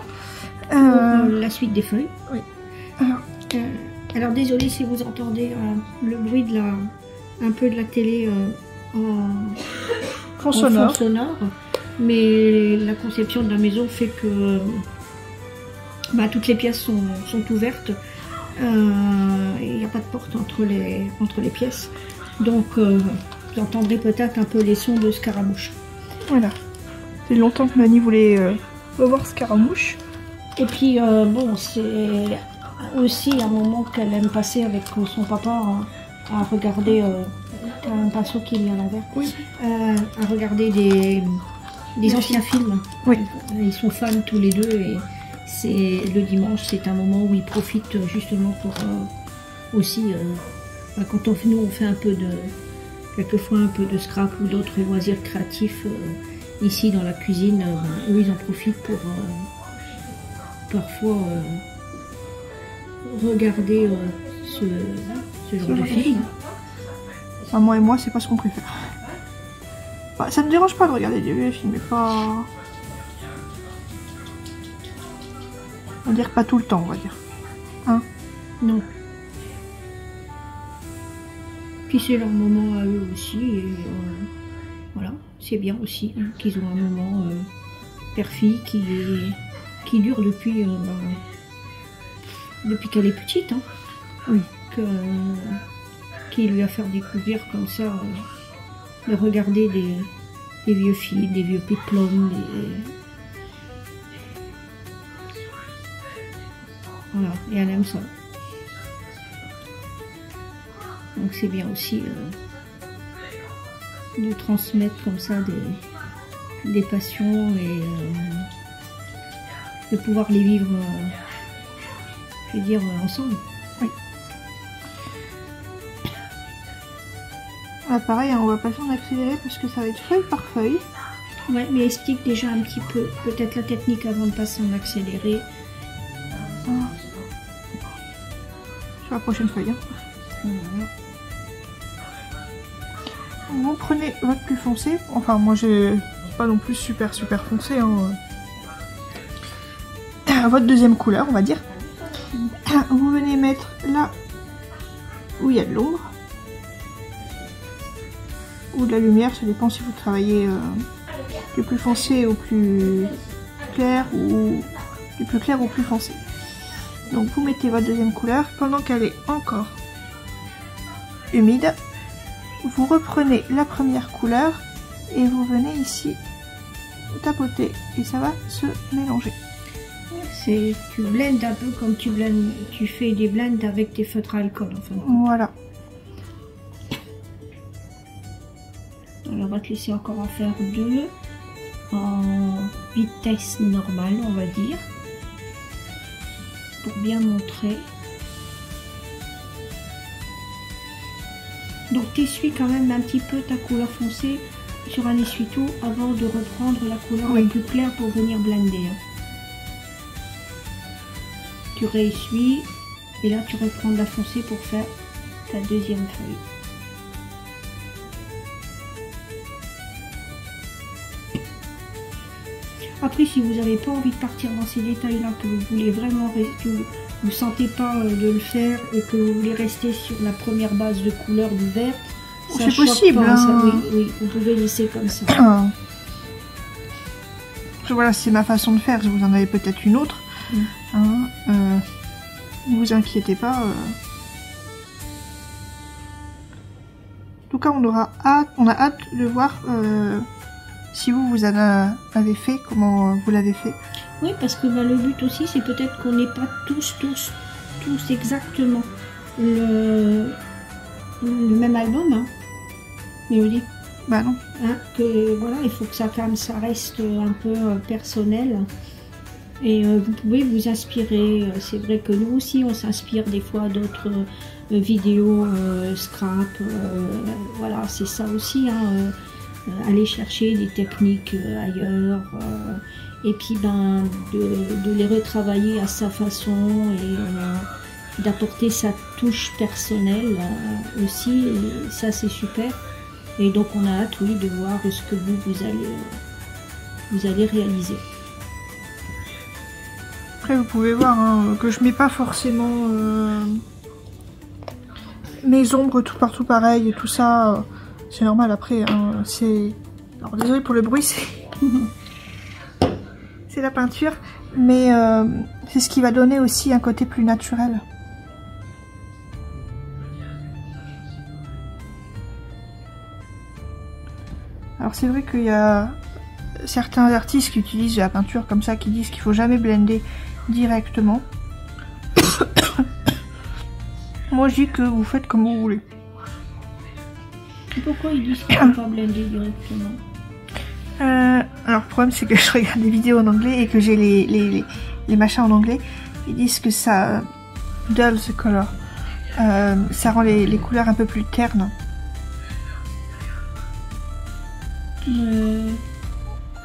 La suite des feuilles. Oui. Alors désolé si vous entendez le bruit de un peu de la télé en fond sonore, mais la conception de la maison fait que toutes les pièces sont ouvertes. Il n'y a pas de porte entre les pièces, donc vous entendrez peut-être un peu les sons de Scaramouche. Voilà, c'est longtemps que Mani voulait revoir Scaramouche. Et puis bon, c'est aussi un moment qu'elle aime passer avec son papa à regarder un pinceau qui est mis à l'envers. Oui. À regarder des anciens films. Oui. Ils sont fans tous les deux et c'est le dimanche, c'est un moment où ils profitent justement pour aussi quand nous on fait quelquefois un peu de scrap ou d'autres loisirs créatifs ici dans la cuisine, eux ils en profitent pour parfois regarder ce genre de film. Maman et moi, c'est pas ce qu'on préfère. Bah, ça me dérange pas de regarder des vieux films, mais pas... On va dire pas tout le temps, on va dire. Hein? Non. Puis c'est leur moment à eux aussi, et voilà, c'est bien aussi hein, qu'ils ont un moment père-fille qui dure depuis qu'elle est petite, hein. Oui. Qui lui a fait découvrir comme ça, de regarder des vieux films, des vieux péplums, voilà, et elle aime ça. Donc c'est bien aussi de transmettre comme ça des passions et de pouvoir les vivre, je veux dire, ensemble. Oui. Ah, pareil, hein, on va passer en accéléré parce que ça va être feuille par feuille. Ouais, mais explique déjà un petit peu, peut-être la technique avant de passer en accéléré. Sur la prochaine feuille. Hein. Voilà. Vous prenez votre plus foncé, enfin moi j'ai pas non plus super foncé, hein. Votre deuxième couleur on va dire. Vous venez mettre là où il y a de l'ombre ou de la lumière, ça dépend si vous travaillez du plus foncé au plus clair ou du plus clair au plus foncé. Donc vous mettez votre deuxième couleur pendant qu'elle est encore humide. Vous reprenez la première couleur et vous venez ici tapoter et ça va se mélanger. Tu blendes un peu comme tu fais des blends avec tes feutres à alcool. Enfin. Voilà. Alors on va te laisser encore en faire deux en vitesse normale, on va dire, pour bien montrer. Donc tu essuies quand même un petit peu ta couleur foncée sur un essuie-tout avant de reprendre la couleur la plus claire pour venir blender. Tu réessuies et là tu reprends de la foncée pour faire ta deuxième feuille. Après, si vous n'avez pas envie de partir dans ces détails-là, que vous voulez vraiment rester, vous ne sentez pas de le faire et que vous voulez rester sur la première base de couleur du vert, c'est possible. Pas, hein. ça, oui, vous pouvez laisser comme ça. Voilà, c'est ma façon de faire. Vous en avez peut-être une autre. Hein, ne vous inquiétez pas. En tout cas, on a hâte de voir si vous en avez fait, comment vous l'avez fait. Oui, parce que le but aussi, c'est peut-être qu'on n'ait pas tous exactement le même album, hein. Mais on dit, bah non. Hein, que voilà, il faut que ça reste un peu personnel. Et vous pouvez vous inspirer. C'est vrai que nous aussi, on s'inspire des fois d'autres vidéos scrap. Voilà, c'est ça aussi. Hein, aller chercher des techniques ailleurs. Et puis de les retravailler à sa façon et d'apporter sa touche personnelle aussi. Et ça, c'est super. Et donc, on a hâte, oui, de voir ce que vous allez réaliser. Après vous pouvez voir hein, que je mets pas forcément mes ombres tout partout pareil et tout ça. C'est normal après. Hein, c'est... Alors désolé pour le bruit, c'est c'est la peinture. Mais c'est ce qui va donner aussi un côté plus naturel. Alors c'est vrai qu'il y a certains artistes qui utilisent la peinture comme ça, qui disent qu'il faut jamais blender directement. Moi je dis que vous faites comme vous voulez. Pourquoi ils disent qu'il ne faut pas blender directement? Alors le problème c'est que je regarde des vidéos en anglais et que j'ai les machins en anglais. Ils disent que ça dull the color. Ça rend les couleurs un peu plus ternes.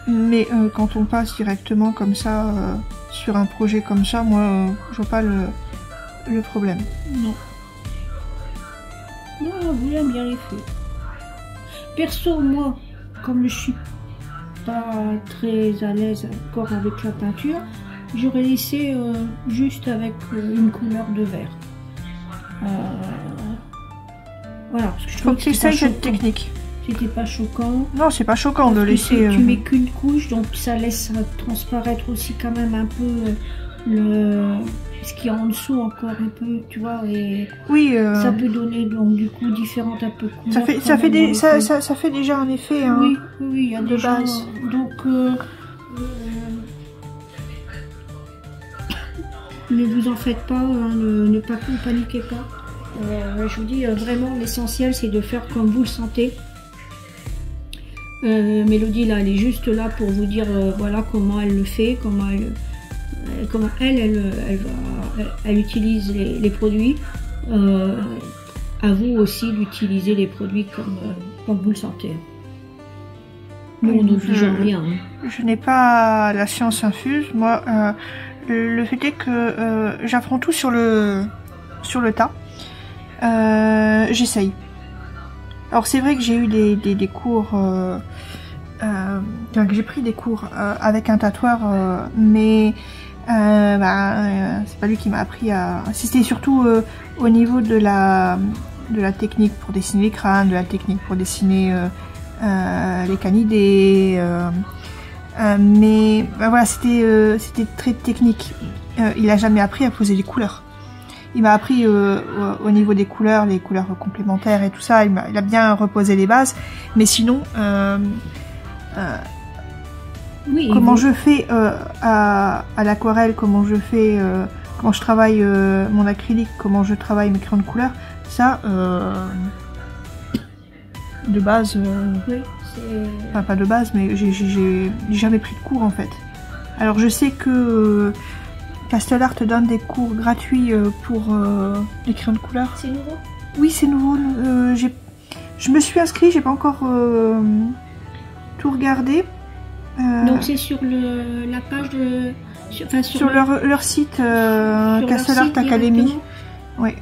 Mais quand on passe directement comme ça sur un projet comme ça, moi je vois pas le problème. Non. Non, vous aimez bien les faits. Perso, moi, comme je suis pas très à l'aise encore avec la peinture, j'aurais laissé juste avec une couleur de vert. Voilà, parce que je trouve que c'est cette technique. C'était pas choquant. Non, c'est pas choquant de laisser... Tu mets qu'une couche, donc ça laisse transparaître aussi quand même un peu ce qu'il y a en dessous encore un peu, tu vois, et oui, ça peut donner donc du coup différentes un peu couleurs. Ça fait déjà un effet hein, oui, il y a de déjà, base. Donc ne vous en faites pas, hein, ne paniquez pas. Je vous dis vraiment l'essentiel c'est de faire comme vous le sentez. Mélodie là elle est juste là pour vous dire voilà comment elle le fait, comment elle utilise les produits. À vous aussi d'utiliser les produits comme vous le sentez. Nous on n'oblige rien. Hein. Je n'ai pas la science infuse. Moi, le fait est que j'apprends tout sur le tas. J'essaye. Alors c'est vrai que j'ai eu des cours, que j'ai pris des cours avec un tatoueur, mais c'est pas lui qui m'a appris à... C'était surtout au niveau de la technique pour dessiner les crânes, de la technique pour dessiner les canidés, mais voilà, c'était très technique. Il a jamais appris à poser les couleurs. Il m'a appris au niveau des couleurs, les couleurs complémentaires et tout ça. Il a bien reposé les bases, mais sinon, oui, comment je fais à l'aquarelle, comment je fais, comment je travaille mon acrylique, comment je travaille mes crayons de couleur, ça, de base, oui, enfin pas de base, mais j'ai jamais pris de cours en fait. Alors je sais que Castellar te donne des cours gratuits pour les crayons de couleur. C'est nouveau? Oui, c'est nouveau. Je me suis inscrite, j'ai pas encore tout regardé. Donc c'est sur la page de... Sur leur site Castellar Academy. Oui.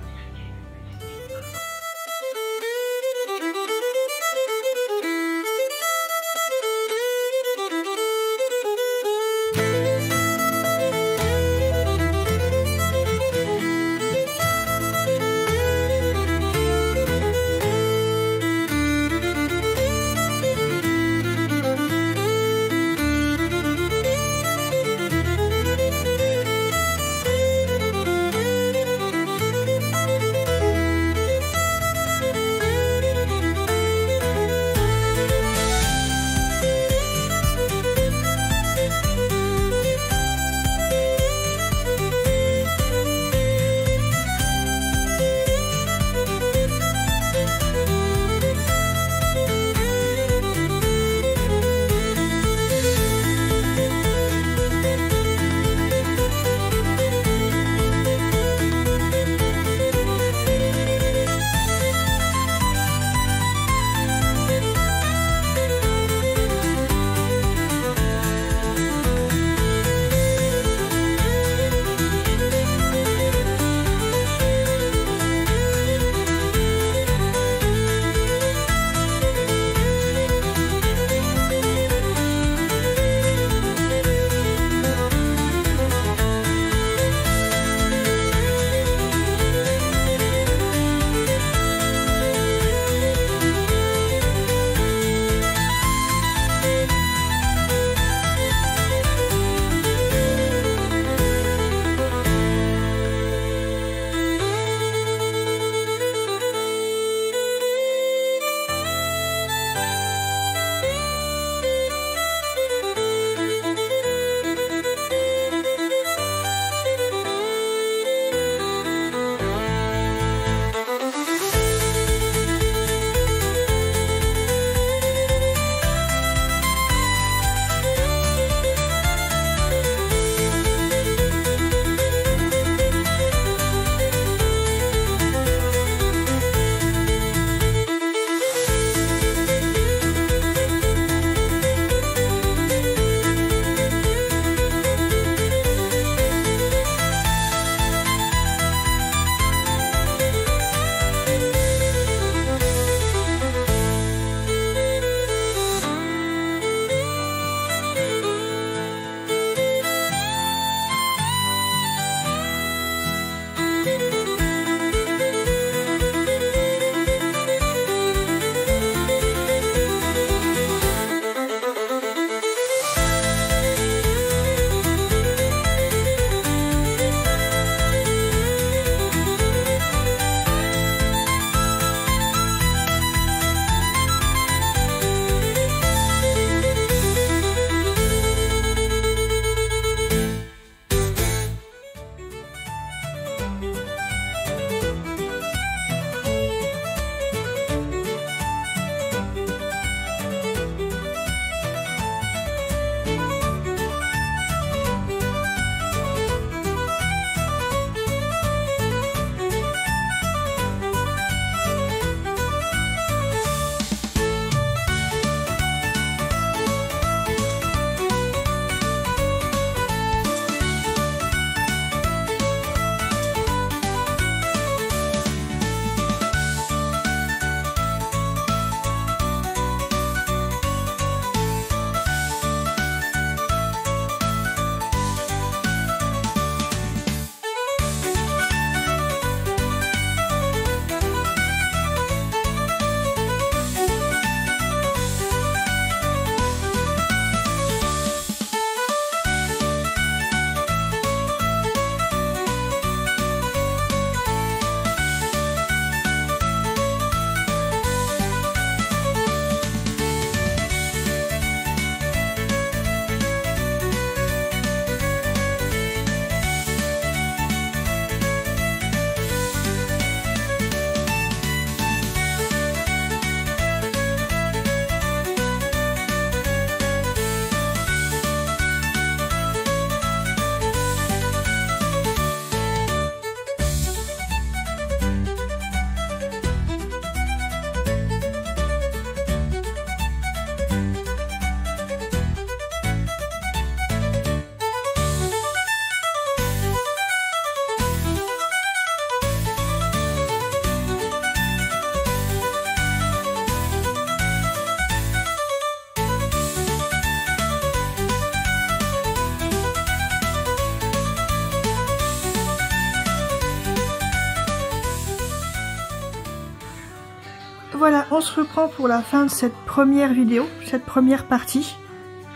voilà, on se reprend pour la fin de cette première vidéo, cette première partie.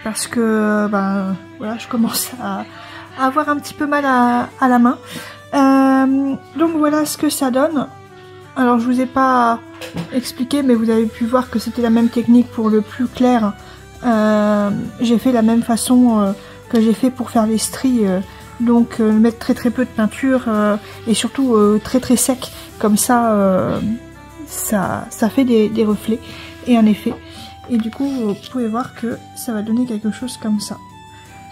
Parce que, ben, voilà, je commence à avoir un petit peu mal à la main. Donc voilà ce que ça donne. Alors je vous ai pas expliqué, mais vous avez pu voir que c'était la même technique pour le plus clair. J'ai fait la même façon que j'ai fait pour faire les stries. Donc mettre très peu de peinture et surtout très sec. Comme ça, ça fait des reflets et un effet. Et du coup, vous pouvez voir que ça va donner quelque chose comme ça.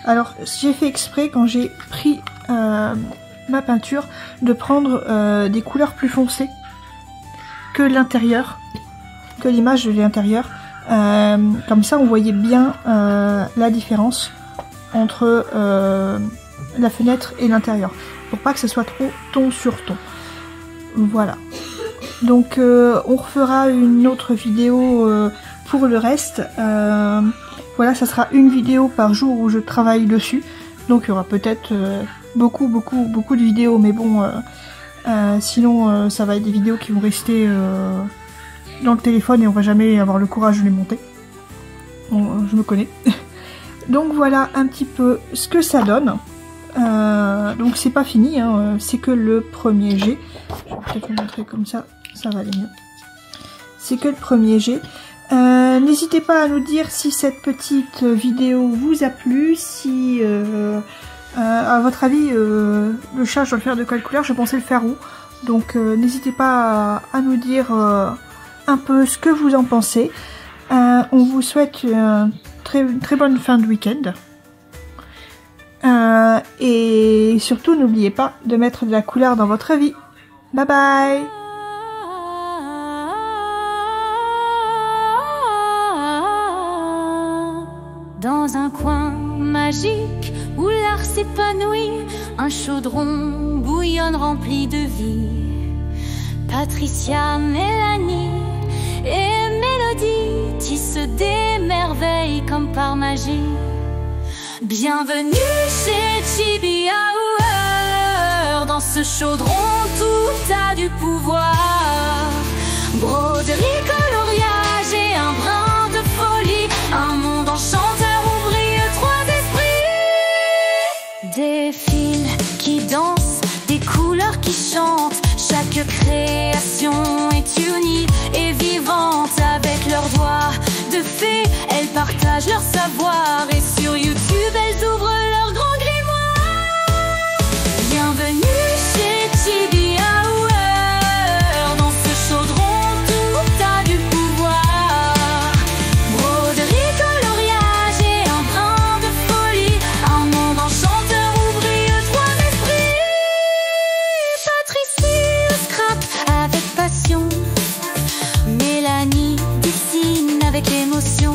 Alors, j'ai fait exprès, quand j'ai pris ma peinture, de prendre des couleurs plus foncées que l'intérieur, que l'image de l'intérieur. Comme ça, on voyait bien la différence entre la fenêtre et l'intérieur. Pour pas que ce soit trop ton sur ton. Voilà. Donc, on refera une autre vidéo... pour le reste, voilà, ça sera une vidéo par jour où je travaille dessus. Donc il y aura peut-être beaucoup de vidéos, mais bon, sinon ça va être des vidéos qui vont rester dans le téléphone et on va jamais avoir le courage de les monter. Bon, je me connais. Donc voilà un petit peu ce que ça donne. Donc c'est pas fini, hein, c'est que le premier jet. Je vais peut-être vous montrer comme ça, ça va aller mieux. C'est que le premier jet. N'hésitez pas à nous dire si cette petite vidéo vous a plu, si à votre avis le chat je dois le faire de quelle couleur, je pensais le faire roux. Donc n'hésitez pas à nous dire un peu ce que vous en pensez. On vous souhaite une très bonne fin de week-end. Et surtout n'oubliez pas de mettre de la couleur dans votre vie. Bye bye. Dans un coin magique où l'art s'épanouit, un chaudron bouillonne rempli de vie. Patricia, Mélanie et Mélodie tissent des merveilles comme par magie. Bienvenue chez Chibi Hour. Dans ce chaudron tout a du pouvoir. Broderie, coloriage et un brin de folie. Un monde enchanteur où brillent trois esprits. Des fils qui dansent, des couleurs qui chantent. Chaque création est unie et vivante. Avec leurs doigts de fée, elles partagent leur savoir. Et sur YouTube, elles ouvrent leur grand grimoire. Bienvenue chez Chibi Hour. Dans ce chaudron, tout a du pouvoir. Broderie, coloriage et un brin de folie. Un monde enchanteur où brillent trois esprits. Patricia scrape avec passion. Mélanie dessine avec émotion.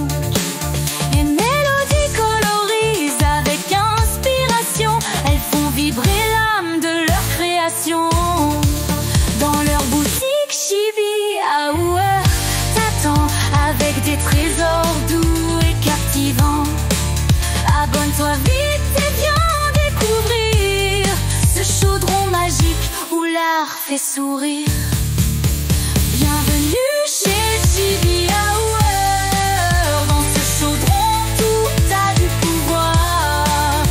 Et Mélodie colorise avec inspiration. Elles font vibrer l'âme de leur création. Dans leur boutique Chibi Hour t'attend avec des trésors doux et captivants. Abonne-toi vite et viens découvrir ce chaudron magique où l'art fait sourire. Bienvenue chez Chibi Hour. Dans ce chaudron, tout a du pouvoir.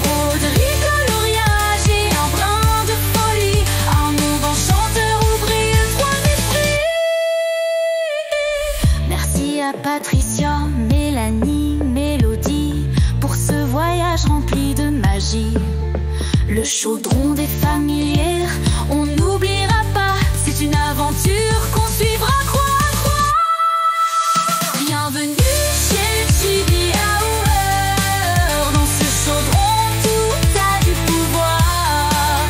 Broderie, coloriage et un brin de folie. Un monde enchanteur où brillent trois esprits. Merci à Patricia, Mélanie, Mélodie pour ce voyage rempli de magie. Le chaudron des familières, on n'oubliera pas. C'est une aventure qu'on suivra croix à croix. Bienvenue chez Chibi Hour. Dans ce chaudron, tout a du pouvoir.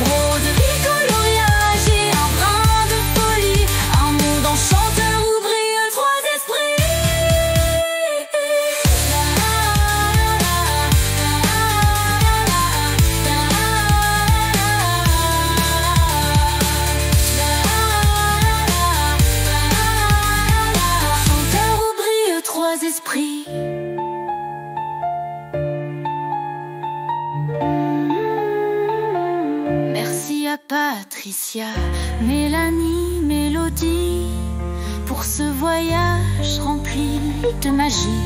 Broderie, coloriage et un brin de folie. Un monde enchanteur où brillent trois esprits. Enchanteur où brillent trois esprits. Merci à Patricia, Mélanie, Mélodie pour ce voyage rempli de magie.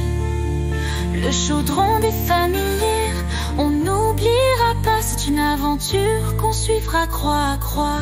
Le chaudron des familières, on n'oubliera pas, c'est une aventure qu'on suivra croix à croix.